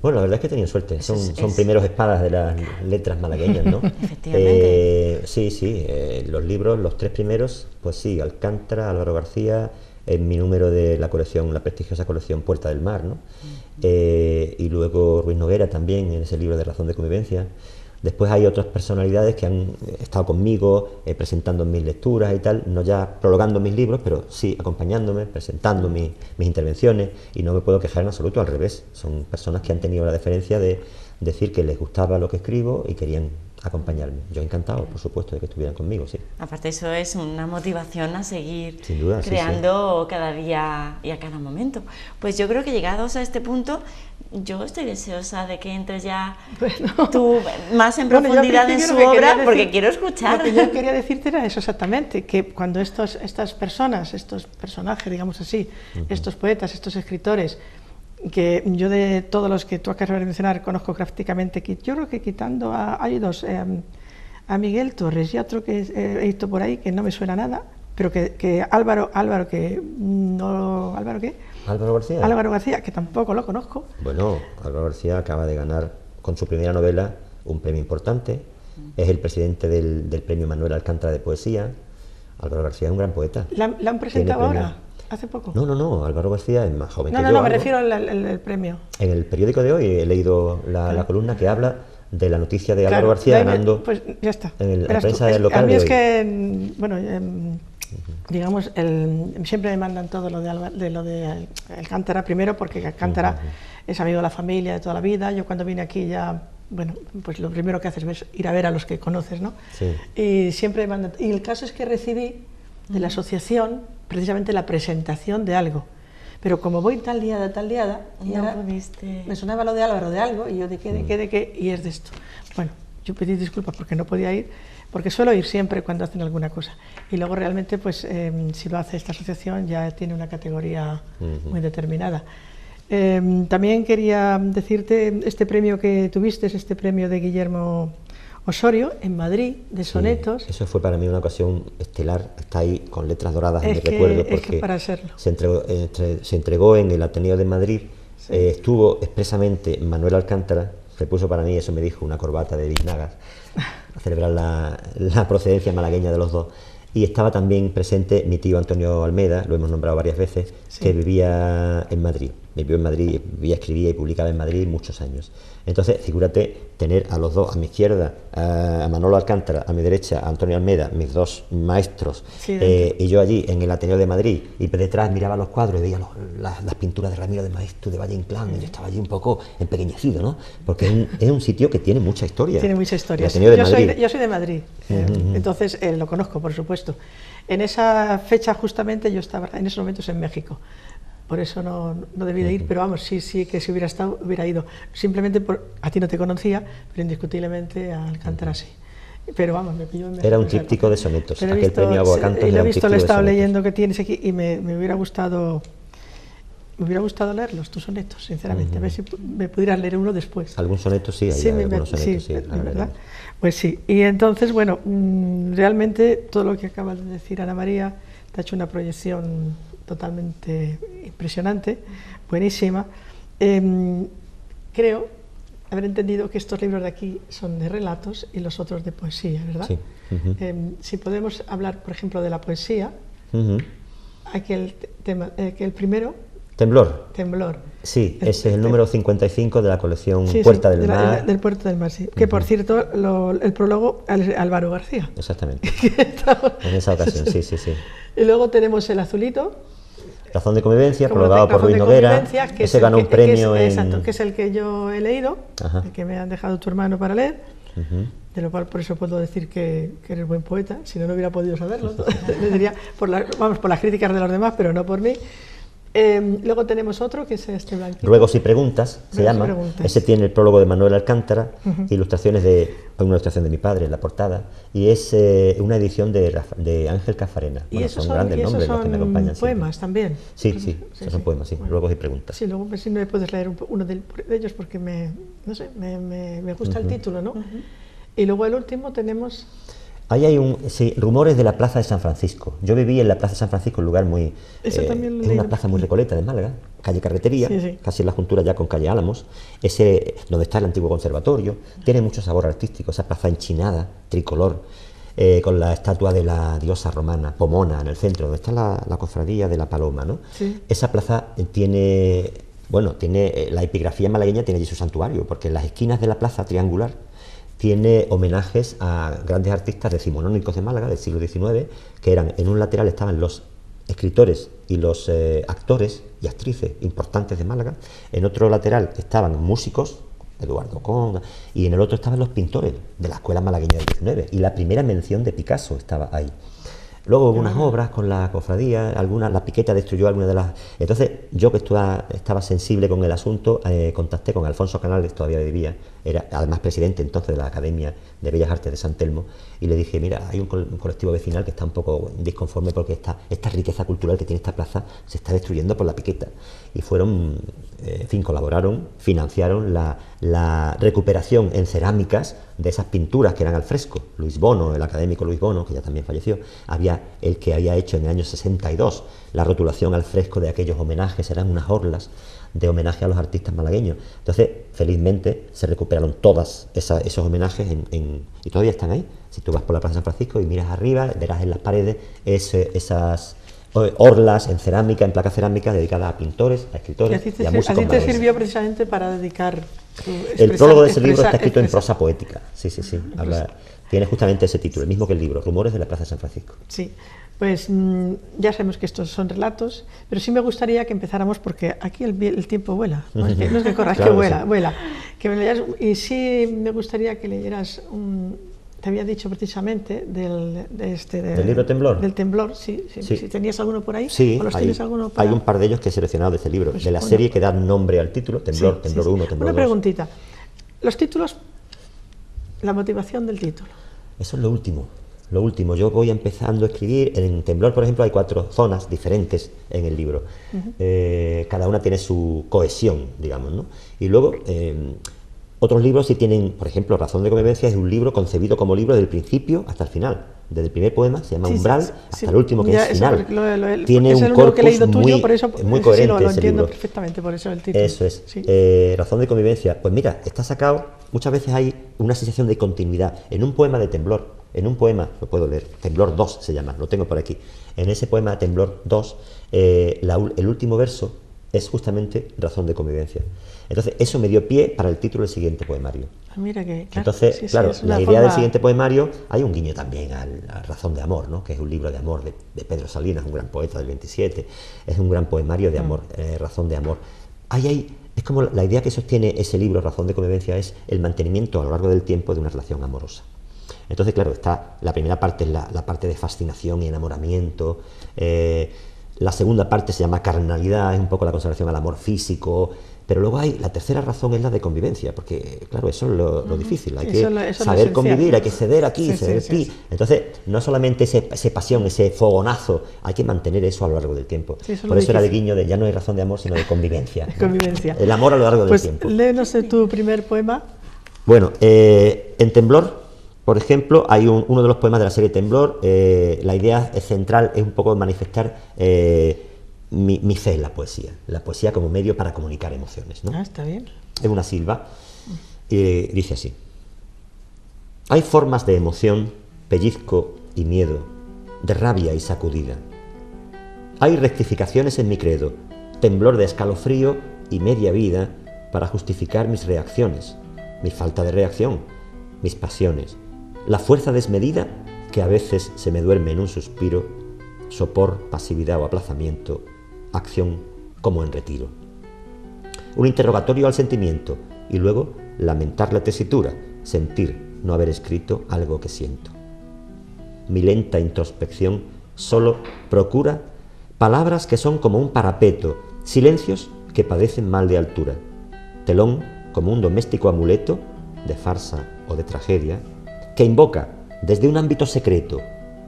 Speaker 4: Bueno, la verdad es que he tenido suerte, son primeros espadas de las letras malagueñas, ¿no?
Speaker 1: Efectivamente.
Speaker 4: Sí, los libros, los 3 primeros, pues sí, Alcántara, Álvaro García, en mi número de la colección, la prestigiosa colección Puerta del Mar, ¿no? Y luego Ruiz Noguera también, en ese libro de Razón de Convivencia. Después hay otras personalidades que han estado conmigo, presentando mis lecturas y tal, no ya prologando mis libros, pero sí acompañándome, presentando mis intervenciones, y no me puedo quejar en absoluto, al revés. Son personas que han tenido la deferencia de decir que les gustaba lo que escribo y querían acompañarme. Yo encantado, por supuesto, de que estuvieran conmigo, sí.
Speaker 1: Aparte, eso es una motivación a seguir
Speaker 4: sin duda,
Speaker 1: creando
Speaker 4: sí.
Speaker 1: Cada día y a cada momento. Pues yo creo que llegados a este punto, yo estoy deseosa de que entres ya tú más en profundidad en su obra, porque quiero escuchar.
Speaker 2: Lo que yo quería decirte era eso exactamente, que cuando estas personas, estos personajes, digamos así, estos poetas, estos escritores, que yo de todos los que tú acabas de mencionar conozco prácticamente, yo creo que quitando hay 2, a Miguel Torres y otro que he visto por ahí que no me suena nada, pero que Álvaro García, que tampoco lo conozco.
Speaker 4: Bueno, Álvaro García acaba de ganar con su primera novela un premio importante, es el presidente del premio Manuel Alcántara de Poesía, Álvaro García es un gran poeta.
Speaker 2: ¿La han presentado ahora? ¿Hace poco?
Speaker 4: No, Álvaro García es más joven que yo.
Speaker 2: No, me refiero al premio.
Speaker 4: En el periódico de hoy he leído la columna que habla de la noticia de Álvaro García ganando.
Speaker 2: Pues ya está.
Speaker 4: En la prensa local.
Speaker 2: A mí
Speaker 4: de
Speaker 2: es
Speaker 4: hoy.
Speaker 2: Que, bueno, digamos, siempre me mandan todo lo de Alcántara, primero porque Alcántara es amigo de la familia de toda la vida. Yo cuando vine aquí ya, bueno, pues lo primero que haces es ir a ver a los que conoces, ¿no?
Speaker 4: Sí.
Speaker 2: Y siempre me mandan. Y el caso es que recibí de la asociación precisamente la presentación de algo. Pero como voy tal liada, y
Speaker 1: no
Speaker 2: ahora
Speaker 1: pudiste.
Speaker 2: me sonaba lo de Álvaro de algo, y yo de qué, y es de esto. Bueno, yo pedí disculpas porque no podía ir, porque suelo ir siempre cuando hacen alguna cosa. Y luego realmente, pues, si lo hace esta asociación, ya tiene una categoría muy determinada. También quería decirte este premio que tuviste, este premio de Guillermo Osorio, en Madrid, de sonetos.
Speaker 4: Sí, eso fue para mí una ocasión estelar, está ahí con letras doradas en mi recuerdo, porque
Speaker 2: para serlo.
Speaker 4: Se entregó en el Ateneo de Madrid, sí. Estuvo expresamente Manuel Alcántara, se puso para mí, eso me dijo, una corbata de biznagas, a celebrar la procedencia malagueña de los dos. Y estaba también presente mi tío Antonio Almeda, lo hemos nombrado varias veces, sí. Que vivía en Madrid. Vivió en Madrid, escribía y publicaba en Madrid muchos años. Entonces, figúrate tener a los dos, a mi izquierda, a Manolo Alcántara, a mi derecha, a Antonio Almeda, mis dos maestros, sí, y yo allí en el Ateneo de Madrid, y detrás miraba los cuadros y veía las pinturas de Ramiro de Maeztu, de Valle Inclán, y yo estaba allí un poco empequeñecido, ¿no? Porque es un sitio que tiene mucha historia.
Speaker 2: Tiene mucha historia.
Speaker 4: Sí. Yo
Speaker 2: soy de Madrid, entonces lo conozco, por supuesto. En esa fecha, justamente, yo estaba en esos momentos en México. Por eso no debí de ir, pero vamos, sí que si hubiera estado, hubiera ido. Simplemente a ti no te conocía, pero indiscutiblemente a Alcántara sí. Pero vamos, me pilló en México.
Speaker 4: Era un tríptico de sonetos, aquel premio Aguacantos.
Speaker 2: Y lo he visto, lo he estado leyendo que tienes aquí y me hubiera gustado leerlos, tus sonetos, sinceramente, a ver si me pudieras leer uno después.
Speaker 4: ¿Algún soneto? Sí, hay algunos sonetos, sí, la verdad.
Speaker 2: Pues sí, y entonces, bueno, realmente todo lo que acabas de decir, Ana María, te ha hecho una proyección totalmente impresionante, buenísima. Creo haber entendido que estos libros de aquí son de relatos y los otros de poesía, ¿verdad?
Speaker 4: Sí.
Speaker 2: Si podemos hablar, por ejemplo, de la poesía, aquel primero...
Speaker 4: Temblor. Sí, ese es el número 55 de la colección Puerta del Mar.
Speaker 2: Del Puerta del Mar, sí. Que, por cierto, el prólogo Álvaro García.
Speaker 4: Exactamente. En esa ocasión, sí.
Speaker 2: Y luego tenemos el azulito.
Speaker 4: Razón de convivencia, prologado por Ruiz Noguera. Ese ganó un premio
Speaker 2: Exacto, que es el que yo he leído, el que me han dejado tu hermano para leer. De lo cual por eso puedo decir que eres buen poeta, si no hubiera podido saberlo. Le diría por las críticas de los demás, pero no por mí. Luego tenemos otro que es este blanquito.
Speaker 4: Ruegos y preguntas, se llama. Ese tiene el prólogo de Manuel Alcántara, ilustraciones una ilustración de mi padre en la portada, y es una edición de Ángel Cafarena.
Speaker 2: Bueno, son grandes nombres los que me acompañan. ¿Poemas también?
Speaker 4: Sí, esos son poemas, sí. Bueno, ruegos y preguntas.
Speaker 2: Sí, luego si no me puedes leer uno de ellos porque me gusta el título, ¿no? Y luego el último tenemos...
Speaker 4: Ahí hay rumores de la Plaza de San Francisco. Yo viví en la Plaza de San Francisco, un lugar muy... es una plaza muy recoleta de Málaga, calle Carretería, casi en la juntura ya con calle Álamos, donde está el antiguo conservatorio. Tiene mucho sabor artístico, esa plaza enchinada, tricolor, con la estatua de la diosa romana, Pomona, en el centro, donde está la cofradía de la Paloma, ¿no? Sí. Esa plaza tiene la epigrafía malagueña, tiene allí su santuario, porque en las esquinas de la plaza triangular tiene homenajes a grandes artistas decimonónicos de Málaga del siglo XIX, que en un lateral estaban los escritores y los actores y actrices importantes de Málaga, en otro lateral estaban músicos, Eduardo Conga, y en el otro estaban los pintores de la escuela malagueña del XIX, y la primera mención de Picasso estaba ahí. Luego hubo unas obras con la cofradía, la Piqueta destruyó algunas de las... Entonces, yo que estaba sensible con el asunto, contacté con Alfonso Canales, todavía vivía, era además presidente entonces de la Academia de Bellas Artes de San Telmo, y le dije, mira, hay un colectivo vecinal que está un poco disconforme porque esta riqueza cultural que tiene esta plaza se está destruyendo por la Piqueta. Y fueron, colaboraron, financiaron la recuperación en cerámicas de esas pinturas que eran al fresco. Luis Bono, el académico Luis Bono, que ya también falleció, el que había hecho en el año 62 la rotulación al fresco de aquellos homenajes, eran unas orlas de homenaje a los artistas malagueños. Entonces, felizmente, se recuperaron todos esos homenajes y todavía están ahí. Si tú vas por la Plaza San Francisco y miras arriba, verás en las paredes esas orlas en cerámica, en placa cerámica, dedicadas a pintores, a escritores y a músicos.
Speaker 2: ¿A ti te sirvió precisamente para dedicar?
Speaker 4: El prólogo de ese libro está escrito en prosa poética. Sí. Tiene justamente ese título, el mismo que el libro, Rumores de la Plaza de San Francisco.
Speaker 2: Sí, pues ya sabemos que estos son relatos, pero sí me gustaría que empezáramos, porque aquí el tiempo vuela, no es que corra, es claro, que vuela. Que me leyeras, y sí me gustaría que leyeras te había dicho precisamente del
Speaker 4: libro Temblor.
Speaker 2: Del Temblor, sí. Si tenías alguno por ahí,
Speaker 4: sí,
Speaker 2: ¿o los tienes alguno para...
Speaker 4: hay un par de ellos que he seleccionado de este libro, pues de la serie que da nombre al título, Temblor, Temblor 1, Temblor 2.
Speaker 2: Una preguntita, los títulos, la motivación del título.
Speaker 4: Eso es lo último. Yo voy empezando a escribir. En Temblor, por ejemplo, hay 4 zonas diferentes en el libro. Cada una tiene su cohesión, digamos, ¿no? Y luego, otros libros sí tienen, por ejemplo, Razón de Convivencia es un libro concebido como libro desde el principio hasta el final. Desde el primer poema, se llama Umbral, hasta el último, que ya, es final. Tiene un corpus muy coherente.
Speaker 2: Lo entiendo
Speaker 4: libro.
Speaker 2: Perfectamente, por eso el título.
Speaker 4: Eso es. Sí. Razón de Convivencia. Pues mira, está sacado, muchas veces hay una sensación de continuidad. En un poema de Temblor, lo puedo leer, Temblor 2 se llama, lo tengo por aquí. En ese poema Temblor 2, el último verso es justamente Razón de Convivencia. Entonces, eso me dio pie para el título del siguiente poemario.
Speaker 2: Mira que, claro,
Speaker 4: entonces, claro, la idea del siguiente poemario, hay un guiño también a Razón de Amor, ¿no? Que es un libro de amor de Pedro Salinas, un gran poeta del 27, es un gran poemario de amor, Razón de Amor. Es como la idea que sostiene ese libro, Razón de Convivencia, es el mantenimiento a lo largo del tiempo de una relación amorosa. Entonces, claro, la primera parte es la parte de fascinación y enamoramiento, la segunda parte se llama carnalidad, es un poco la consagración al amor físico, pero luego la tercera razón es la de convivencia, porque claro, eso es lo difícil, hay que saber convivir, hay que ceder aquí, ceder aquí. Entonces, no solamente esa pasión, ese fogonazo, hay que mantener eso a lo largo del tiempo. Por eso era el guiño de ya no hay razón de amor, sino de convivencia.
Speaker 2: Convivencia.
Speaker 4: El amor a lo largo del tiempo.
Speaker 2: Léenos tu primer poema.
Speaker 4: Bueno, en Temblor, por ejemplo, hay uno de los poemas de la serie Temblor, la idea central es un poco manifestar mi fe en la poesía como medio para comunicar emociones, ¿no?
Speaker 2: Está bien.
Speaker 4: Es una silva, y dice así: hay formas de emoción, pellizco y miedo, de rabia y sacudida. Hay rectificaciones en mi credo, temblor de escalofrío y media vida para justificar mis reacciones, mi falta de reacción, mis pasiones, la fuerza desmedida que a veces se me duerme en un suspiro, sopor, pasividad o aplazamiento, acción como en retiro. Un interrogatorio al sentimiento y luego lamentar la tesitura, sentir no haber escrito algo que siento. Mi lenta introspección solo procura palabras que son como un parapeto, silencios que padecen mal de altura, telón como un doméstico amuleto de farsa o de tragedia, que invoca desde un ámbito secreto,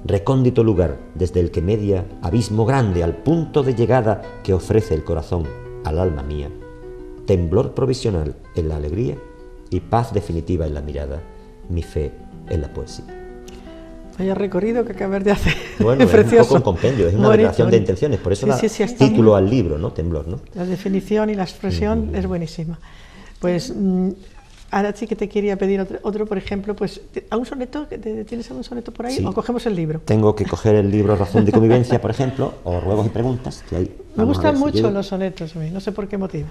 Speaker 4: recóndito lugar desde el que media abismo grande al punto de llegada que ofrece el corazón al alma mía, temblor provisional en la alegría y paz definitiva en la mirada, mi fe en la poesía.
Speaker 2: Vaya recorrido que acabas de hacer.
Speaker 4: Bueno, es un poco un compendio, es una declaración de intenciones, por eso da título al libro, ¿no? Temblor, ¿no?
Speaker 2: La definición y la expresión es buenísima. Pues ahora sí que te quería pedir otro, por ejemplo, pues ¿algún soneto? ¿Tienes algún soneto por ahí? Sí. ¿O cogemos el libro?
Speaker 4: Tengo que coger el libro Razón de Convivencia, por ejemplo, o Ruegos y Preguntas, que hay.
Speaker 2: Me gustan mucho los sonetos, no sé por qué motivo.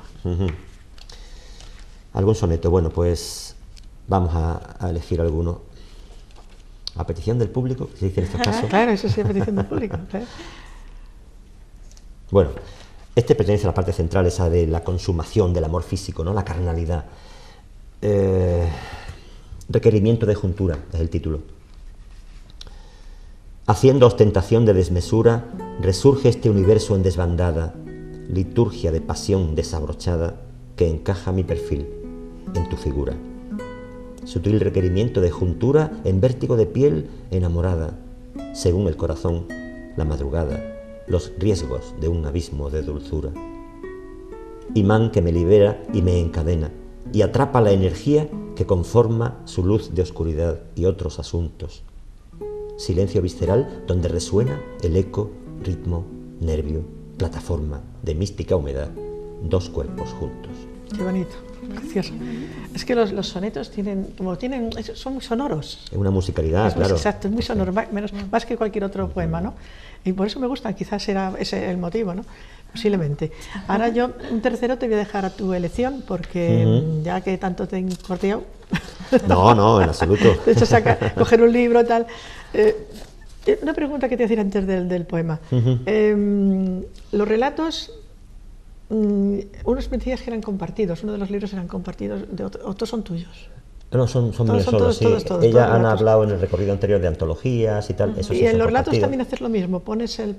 Speaker 4: ¿Algún soneto? Bueno, pues vamos a elegir alguno. A petición del público, que se dice en estos casos.
Speaker 2: Claro, eso sí, a petición del público. Claro.
Speaker 4: Bueno, este pertenece a la parte central, esa de la consumación del amor físico, ¿no? La carnalidad. Requerimiento de juntura, es el título. Haciendo ostentación de desmesura, resurge este universo en desbandada, liturgia de pasión desabrochada que encaja mi perfil en tu figura. Sutil requerimiento de juntura en vértigo de piel enamorada, según el corazón, la madrugada, los riesgos de un abismo de dulzura. Imán que me libera y me encadena, y atrapa la energía que conforma su luz de oscuridad y otros asuntos. Silencio visceral donde resuena el eco, ritmo, nervio, plataforma de mística humedad dos cuerpos juntos.
Speaker 2: Qué bonito, precioso. Es que los sonetos son muy sonoros.
Speaker 4: Es una musicalidad, claro.
Speaker 2: Exacto, es muy sonoro, más que cualquier otro poema, ¿no? Y por eso me gustan, quizás era ese el motivo, ¿no? Posiblemente. Ahora yo, un tercero te voy a dejar a tu elección, porque ya que tanto te he corteado.
Speaker 4: No, en absoluto.
Speaker 2: De hecho, coger un libro, tal. Una pregunta que te voy a decir antes del poema. Los relatos, unos me decías que eran compartidos, uno de los libros eran compartidos, otros son tuyos.
Speaker 4: No, son míos solos, sí. Ella han hablado en el recorrido anterior de antologías y tal. Eso sí,
Speaker 2: y en los relatos también haces lo mismo, pones el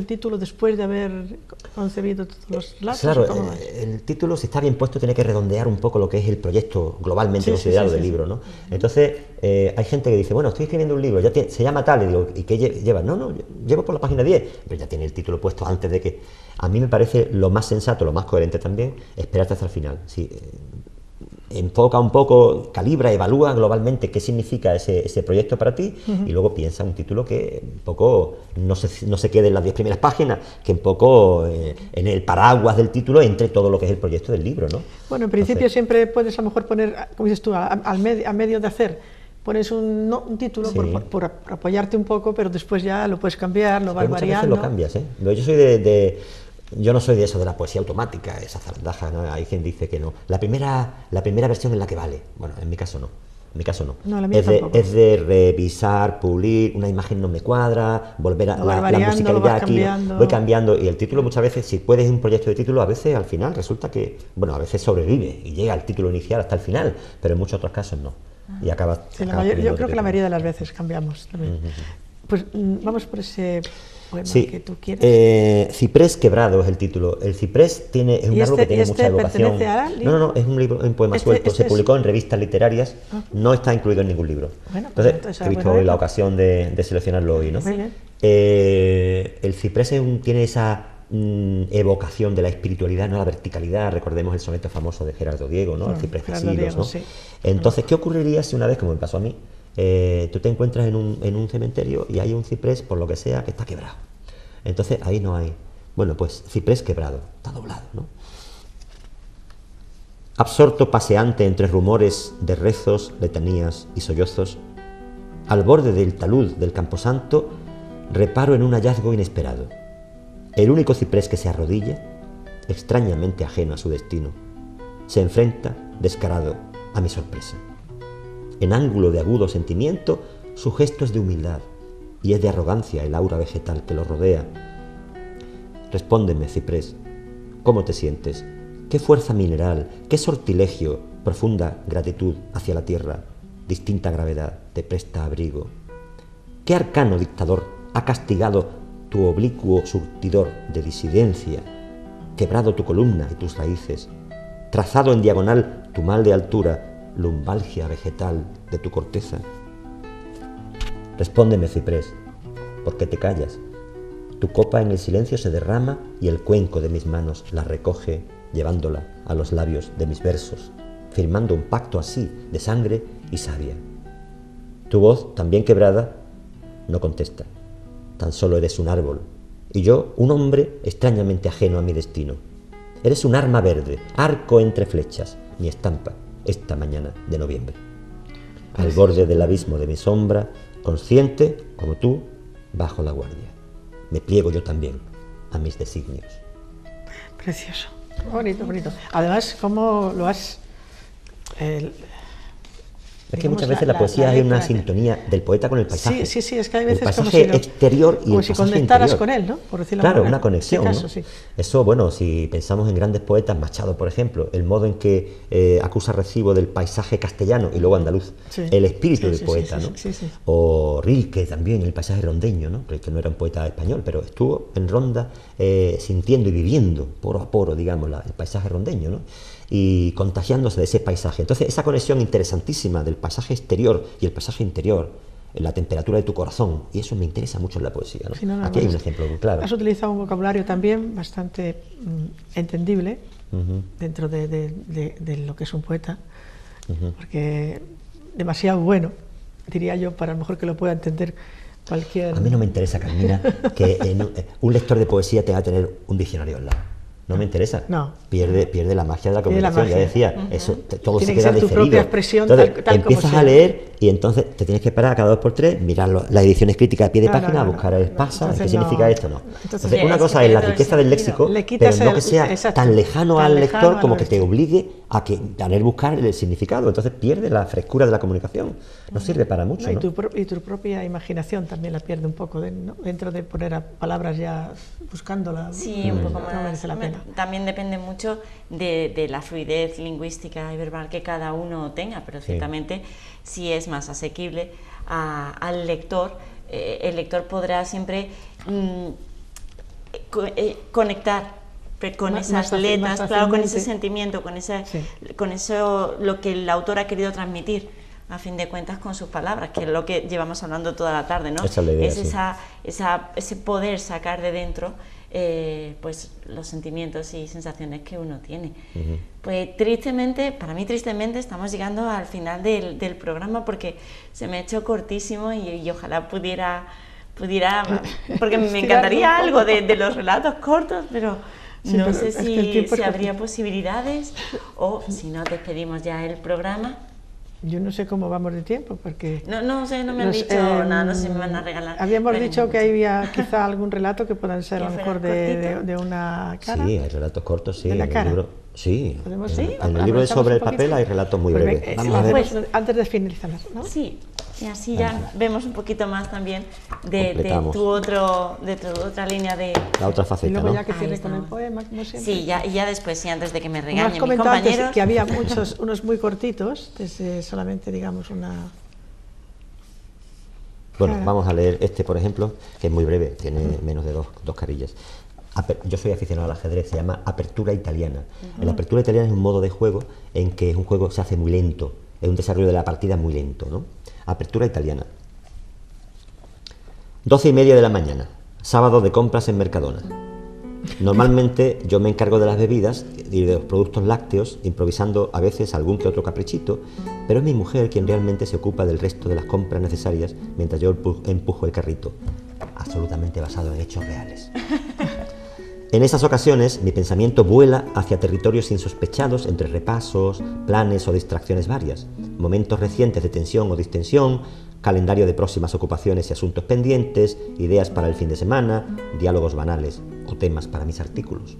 Speaker 2: título después de haber concebido todos los relatos.
Speaker 4: Claro, el título, si está bien puesto, tiene que redondear un poco lo que es el proyecto globalmente considerado del libro, ¿no? Entonces, hay gente que dice, bueno, estoy escribiendo un libro, se llama tal, y digo, ¿y qué lleva? No, llevo por la página 10, pero ya tiene el título puesto antes de que... A mí me parece lo más sensato, lo más coherente también, esperarte hasta el final. Sí, enfoca un poco, calibra, evalúa globalmente qué significa ese proyecto para ti, y luego piensa un título que un poco no se quede en las 10 primeras páginas, que un poco en el paraguas del título entre todo lo que es el proyecto del libro, ¿no?
Speaker 2: Bueno, en principio siempre puedes a lo mejor poner, como dices tú, a medio de hacer, pones un título por apoyarte un poco, pero después ya lo puedes cambiar, lo vas variando.
Speaker 4: Muchas veces lo cambias, ¿eh? Yo no soy de eso de la poesía automática, esa zarandaja, ¿no? Hay quien dice que no. La primera versión es la que vale. Bueno, en mi caso no. En mi caso no.
Speaker 2: No, la mía tampoco.
Speaker 4: Es de revisar, pulir, una imagen no me cuadra, volver a la musicalidad aquí. Voy cambiando, y el título muchas veces, si puedes un proyecto de título, a veces al final resulta que, bueno, a veces sobrevive y llega al título inicial hasta el final, pero en muchos otros casos no. Y acaba.
Speaker 2: Yo creo que la mayoría de las veces cambiamos también. Pues vamos por ese poema que tú quieres.
Speaker 4: Ciprés quebrado es el título. El ciprés es un árbol que tiene mucha evocación. No, es un poema suelto. Se publicó en revistas literarias, no está incluido en ningún libro.
Speaker 2: Bueno,
Speaker 4: entonces he visto hoy la ocasión de seleccionarlo hoy, ¿no? El ciprés tiene esa evocación de la espiritualidad, no la verticalidad. Recordemos el soneto famoso de Gerardo Diego, ¿no? El ciprés de Silos, ¿no? Sí. Entonces, ¿qué ocurriría si una vez, como me pasó a mí, tú te encuentras en un cementerio y hay un ciprés, por lo que sea, que está quebrado? Entonces ahí no hay. Bueno, pues ciprés quebrado, está doblado, ¿no? Absorto paseante entre rumores de rezos, letanías y sollozos, al borde del talud del camposanto, reparo en un hallazgo inesperado. El único ciprés que se arrodilla, extrañamente ajeno a su destino, se enfrenta, descarado, a mi sorpresa. En ángulo de agudo sentimiento, su gesto es de humildad, y es de arrogancia el aura vegetal que lo rodea. Respóndeme, ciprés, ¿cómo te sientes? ¿Qué fuerza mineral, qué sortilegio, profunda gratitud hacia la tierra, distinta gravedad te presta abrigo? ¿Qué arcano dictador ha castigado tu oblicuo surtidor de disidencia, quebrado tu columna y tus raíces, trazado en diagonal tu mal de altura, lumbalgia vegetal de tu corteza? Respóndeme, ciprés, ¿por qué te callas? Tu copa en el silencio se derrama y el cuenco de mis manos la recoge, llevándola a los labios de mis versos, firmando un pacto así de sangre y savia. Tu voz, también quebrada, no contesta. Tan solo eres un árbol, y yo un hombre extrañamente ajeno a mi destino. Eres un arma verde, arco entre flechas, mi estampa, esta mañana de noviembre. Al borde del abismo de mi sombra, consciente, como tú, bajo la guardia. Me pliego yo también a mis designios.
Speaker 2: Precioso, bonito, bonito. Además, ¿cómo lo has...?
Speaker 4: Es que muchas veces la poesía es una sintonía del poeta con el paisaje.
Speaker 2: Sí, es que hay veces
Speaker 4: el paisaje como exterior y
Speaker 2: como
Speaker 4: el
Speaker 2: si
Speaker 4: paisaje
Speaker 2: conectaras
Speaker 4: interior.
Speaker 2: con él, ¿no? Por decirlo
Speaker 4: claro,
Speaker 2: manera.
Speaker 4: Una conexión,
Speaker 2: caso,
Speaker 4: ¿no?
Speaker 2: Sí.
Speaker 4: Eso, bueno, si pensamos en grandes poetas, Machado, por ejemplo, el modo en que acusa recibo del paisaje castellano y luego andaluz, el espíritu del poeta, ¿no?
Speaker 2: Sí.
Speaker 4: O Rilke también, el paisaje rondeño, ¿no? Rilke no era un poeta español, pero estuvo en Ronda sintiendo y viviendo poro a poro, digamos, el paisaje rondeño, ¿no? Y contagiándose de ese paisaje. Entonces, esa conexión interesantísima del paisaje exterior y el paisaje interior, la temperatura de tu corazón, y eso me interesa mucho en la poesía, ¿no?
Speaker 2: Sí,
Speaker 4: aquí hay un ejemplo muy claro.
Speaker 2: Has utilizado un vocabulario también bastante entendible dentro de lo que es un poeta, porque demasiado bueno, diría yo, para a lo mejor que lo pueda entender cualquier...
Speaker 4: A mí no me interesa, Carmina, que un lector de poesía tenga que tener un diccionario al lado. no me interesa.
Speaker 2: No.
Speaker 4: Pierde la magia de la comunicación. Ya decía, eso todo
Speaker 2: Tiene
Speaker 4: se
Speaker 2: que
Speaker 4: queda
Speaker 2: ser tu
Speaker 4: diferido.
Speaker 2: propia expresión,
Speaker 4: Entonces,
Speaker 2: tal
Speaker 4: empiezas
Speaker 2: como
Speaker 4: a
Speaker 2: sea.
Speaker 4: leer y entonces te tienes que parar cada 2 por 3, mirar las ediciones críticas a pie de página, a buscar el pasa,
Speaker 2: Entonces
Speaker 4: ¿qué significa esto? No.
Speaker 2: Entonces,
Speaker 4: Entonces, una cosa es la riqueza del léxico,
Speaker 2: Le quitas
Speaker 4: pero no
Speaker 2: el-
Speaker 4: que sea
Speaker 2: exacto,
Speaker 4: tan lejano
Speaker 2: tan
Speaker 4: al
Speaker 2: lejano
Speaker 4: lector
Speaker 2: al
Speaker 4: como que te
Speaker 2: lector.
Speaker 4: obligue a tener buscar el significado. Entonces pierde la frescura de la comunicación. No sirve para mucho,
Speaker 2: Y
Speaker 4: ¿no?
Speaker 2: tu propia imaginación también la pierde un poco, ¿no? Dentro de poner palabras ya buscándola.
Speaker 1: Sí, un poco
Speaker 2: no
Speaker 1: más.
Speaker 2: merece la pena.
Speaker 1: También depende mucho de la fluidez lingüística y verbal que cada uno tenga, pero ciertamente si es más asequible al lector, el lector podrá siempre conectar con esas letras, claro, con ese sentimiento, con eso lo que el autor ha querido transmitir, a fin de cuentas, con sus palabras, que es lo que llevamos hablando toda la tarde, ¿no?
Speaker 4: Esa es la idea,
Speaker 1: Ese poder sacar de dentro pues los sentimientos y sensaciones que uno tiene. Pues tristemente, para mí tristemente, estamos llegando al final del programa, porque se me ha hecho cortísimo y ojalá pudiera porque me encantaría algo de los relatos cortos, pero
Speaker 2: Sí,
Speaker 1: no
Speaker 2: pero
Speaker 1: sé
Speaker 2: es que el tiempo
Speaker 1: si
Speaker 2: es
Speaker 1: habría
Speaker 2: cortito.
Speaker 1: posibilidades, o si no despedimos ya el programa.
Speaker 2: Yo no sé cómo vamos de tiempo, porque...
Speaker 1: No sé, no me han dicho nada, no sé si me van a regalar.
Speaker 2: Habíamos dicho que había quizá algún relato que puedan ser a lo
Speaker 1: Que
Speaker 2: mejor
Speaker 1: fuera
Speaker 2: de una cara.
Speaker 4: Sí, hay relatos cortos, sí.
Speaker 2: ¿De la
Speaker 4: en el
Speaker 2: cara?
Speaker 4: libro. Sí,
Speaker 2: ¿Podemos
Speaker 4: en
Speaker 2: sí?
Speaker 4: el libro de
Speaker 2: Aprovechamos
Speaker 4: Sobre
Speaker 2: un
Speaker 4: el papel
Speaker 2: poquito.
Speaker 4: hay relatos muy
Speaker 2: Pues
Speaker 4: breves.
Speaker 2: venga,
Speaker 4: Vamos a ver.
Speaker 2: pues, antes de finalizar, ¿no?
Speaker 1: Sí, y así ya vemos un poquito más también de
Speaker 4: Completamos.
Speaker 1: tu otra línea de...
Speaker 4: La otra
Speaker 2: Y
Speaker 4: faceta,
Speaker 2: luego
Speaker 4: ¿no?
Speaker 2: ya que
Speaker 1: Ahí
Speaker 2: cierre con el
Speaker 1: estamos.
Speaker 2: poema, como siempre.
Speaker 1: Sí, y ya después, sí, antes de que me
Speaker 2: Como has
Speaker 1: regañen mis
Speaker 2: comentado antes
Speaker 1: compañeros...
Speaker 2: que había unos muy cortitos, desde solamente, digamos, una...
Speaker 4: Bueno,
Speaker 2: Claro.
Speaker 4: vamos a leer este, por ejemplo, que es muy breve, tiene menos de dos carillas. Yo soy aficionado al ajedrez, se llama Apertura Italiana. La apertura italiana es un modo de juego en que un juego se hace muy lento, es un desarrollo de la partida muy lento, ¿no? Apertura Italiana. 12:30 de la mañana, sábado de compras en Mercadona. Normalmente yo me encargo de las bebidas y de los productos lácteos, improvisando a veces algún que otro caprichito, pero es mi mujer quien realmente se ocupa del resto de las compras necesarias mientras yo empujo el carrito, absolutamente basado en hechos reales. En esas ocasiones mi pensamiento vuela hacia territorios insospechados entre repasos, planes o distracciones varias, momentos recientes de tensión o distensión, calendario de próximas ocupaciones y asuntos pendientes, ideas para el fin de semana, diálogos banales o temas para mis artículos.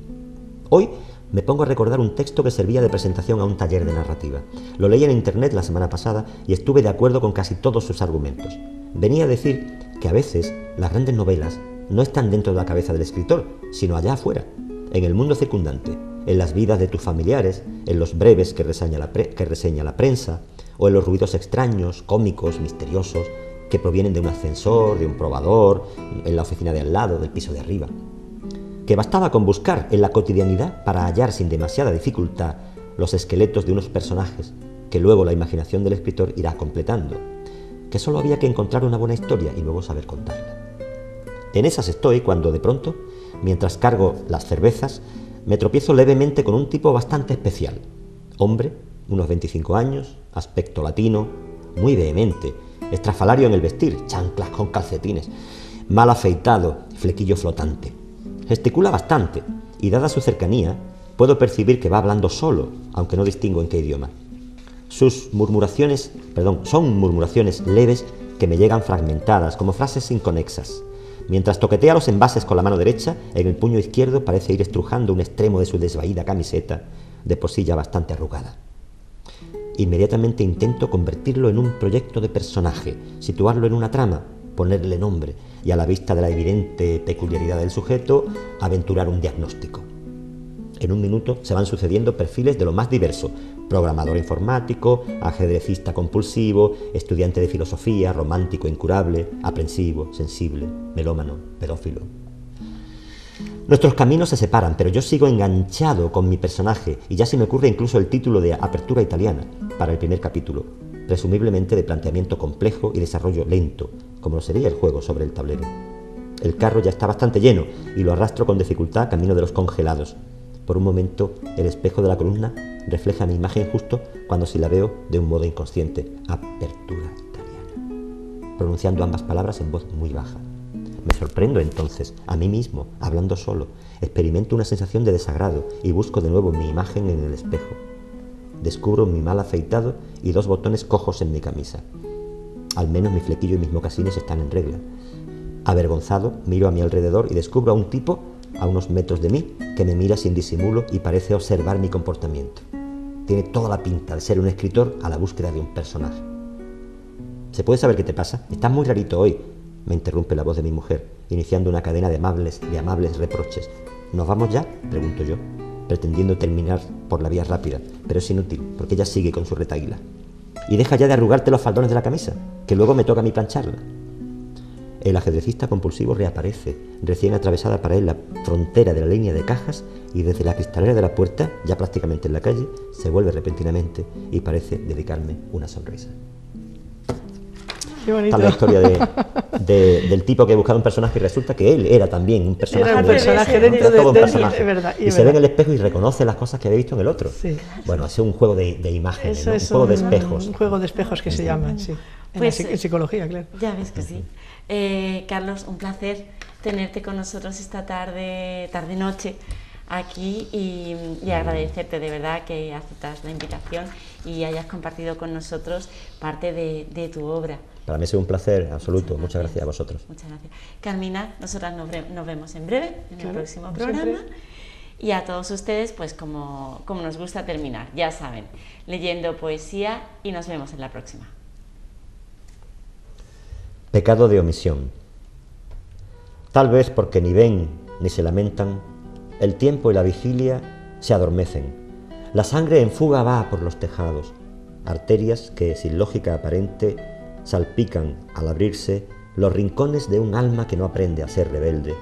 Speaker 4: Hoy me pongo a recordar un texto que servía de presentación a un taller de narrativa. Lo leí en internet la semana pasada y estuve de acuerdo con casi todos sus argumentos. Venía a decir que a veces las grandes novelas no están dentro de la cabeza del escritor, sino allá afuera, en el mundo circundante, en las vidas de tus familiares, en los breves que reseña la prensa, o en los ruidos extraños, cómicos, misteriosos, que provienen de un ascensor, de un probador, en la oficina de al lado, del piso de arriba. Que bastaba con buscar en la cotidianidad para hallar sin demasiada dificultad los esqueletos de unos personajes que luego la imaginación del escritor irá completando. Que solo había que encontrar una buena historia y luego saber contarla. En esas estoy cuando de pronto, mientras cargo las cervezas, me tropiezo levemente con un tipo bastante especial. Hombre, unos 25 años, aspecto latino, muy vehemente, estrafalario en el vestir, chanclas con calcetines, mal afeitado, flequillo flotante. Gesticula bastante y dada su cercanía, puedo percibir que va hablando solo, aunque no distingo en qué idioma. Son murmuraciones leves que me llegan fragmentadas, como frases inconexas. Mientras toquetea los envases con la mano derecha, en el puño izquierdo parece ir estrujando un extremo de su desvaída camiseta, de por sí ya bastante arrugada. Inmediatamente intento convertirlo en un proyecto de personaje, situarlo en una trama, ponerle nombre y, a la vista de la evidente peculiaridad del sujeto, aventurar un diagnóstico. En un minuto se van sucediendo perfiles de lo más diverso: programador informático, ajedrecista compulsivo, estudiante de filosofía, romántico incurable, aprensivo, sensible, melómano, pedófilo. Nuestros caminos se separan, pero yo sigo enganchado con mi personaje y ya se me ocurre incluso el título de Apertura Italiana para el primer capítulo, presumiblemente de planteamiento complejo y desarrollo lento, como lo sería el juego sobre el tablero. El carro ya está bastante lleno y lo arrastro con dificultad camino de los congelados. Por un momento, el espejo de la columna refleja mi imagen justo cuando silabeo de un modo inconsciente: Apertura Italiana, pronunciando ambas palabras en voz muy baja. Me sorprendo entonces, a mí mismo, hablando solo. Experimento una sensación de desagrado y busco de nuevo mi imagen en el espejo. Descubro mi mal afeitado y 2 botones cojos en mi camisa. Al menos mi flequillo y mis mocasines están en regla. Avergonzado, miro a mi alrededor y descubro a un tipo a unos metros de mí que me mira sin disimulo y parece observar mi comportamiento. Tiene toda la pinta de ser un escritor a la búsqueda de un personaje. ¿Se puede saber qué te pasa? Estás muy rarito hoy, me interrumpe la voz de mi mujer, iniciando una cadena de amables reproches. ¿Nos vamos ya?, pregunto yo, pretendiendo terminar por la vía rápida, pero es inútil, porque ella sigue con su retaíla. Y deja ya de arrugarte los faldones de la camisa, que luego me toca a mí plancharla. El ajedrecista compulsivo reaparece, recién atravesada para él la frontera de la línea de cajas, y desde la cristalera de la puerta, ya prácticamente en la calle, se vuelve repentinamente y parece dedicarme una sonrisa.
Speaker 2: Qué bonito.
Speaker 4: Tal la historia del tipo que buscaba un personaje y resulta que él era también un personaje.
Speaker 2: Era un personaje dentro
Speaker 4: todo un
Speaker 2: de
Speaker 4: personaje.
Speaker 2: Es verdad,
Speaker 4: y se ve en el espejo y reconoce las cosas que había visto en el otro.
Speaker 2: Sí.
Speaker 4: Bueno, ese es un juego de imágenes,
Speaker 2: Eso
Speaker 4: ¿no?
Speaker 2: es
Speaker 4: Un juego de espejos.
Speaker 2: Un juego de espejos que se llaman, sí.
Speaker 1: Pues,
Speaker 2: En psicología, claro.
Speaker 1: Ya ves que sí. Carlos, un placer tenerte con nosotros esta tarde-noche aquí y agradecerte de verdad que aceptas la invitación y hayas compartido con nosotros parte de tu obra.
Speaker 4: Para mí ha sido un placer absoluto. Muchas gracias a vosotros.
Speaker 1: Muchas gracias. Carmina, nosotras nos vemos en breve en el próximo programa.
Speaker 2: Siempre.
Speaker 1: Y a todos ustedes, pues como nos gusta terminar, ya saben, leyendo poesía, y nos vemos en la próxima.
Speaker 4: Pecado de omisión. Tal vez porque ni ven ni se lamentan, el tiempo y la vigilia se adormecen. La sangre en fuga va por los tejados, arterias que, sin lógica aparente, salpican al abrirse los rincones de un alma que no aprende a ser rebelde,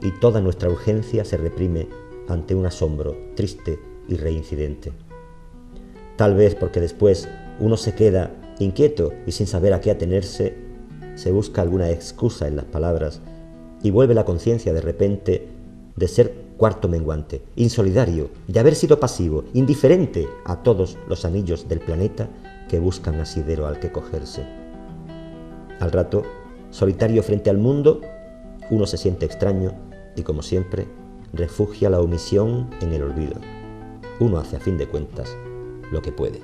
Speaker 4: y toda nuestra urgencia se reprime ante un asombro triste y reincidente. Tal vez porque después uno se queda inquieto y sin saber a qué atenerse, se busca alguna excusa en las palabras y vuelve la conciencia de repente de ser cuarto menguante, insolidario, de haber sido pasivo, indiferente a todos los anillos del planeta que buscan asidero al que cogerse. Al rato, solitario frente al mundo, uno se siente extraño y, como siempre, refugia la omisión en el olvido. Uno hace, a fin de cuentas, lo que puede.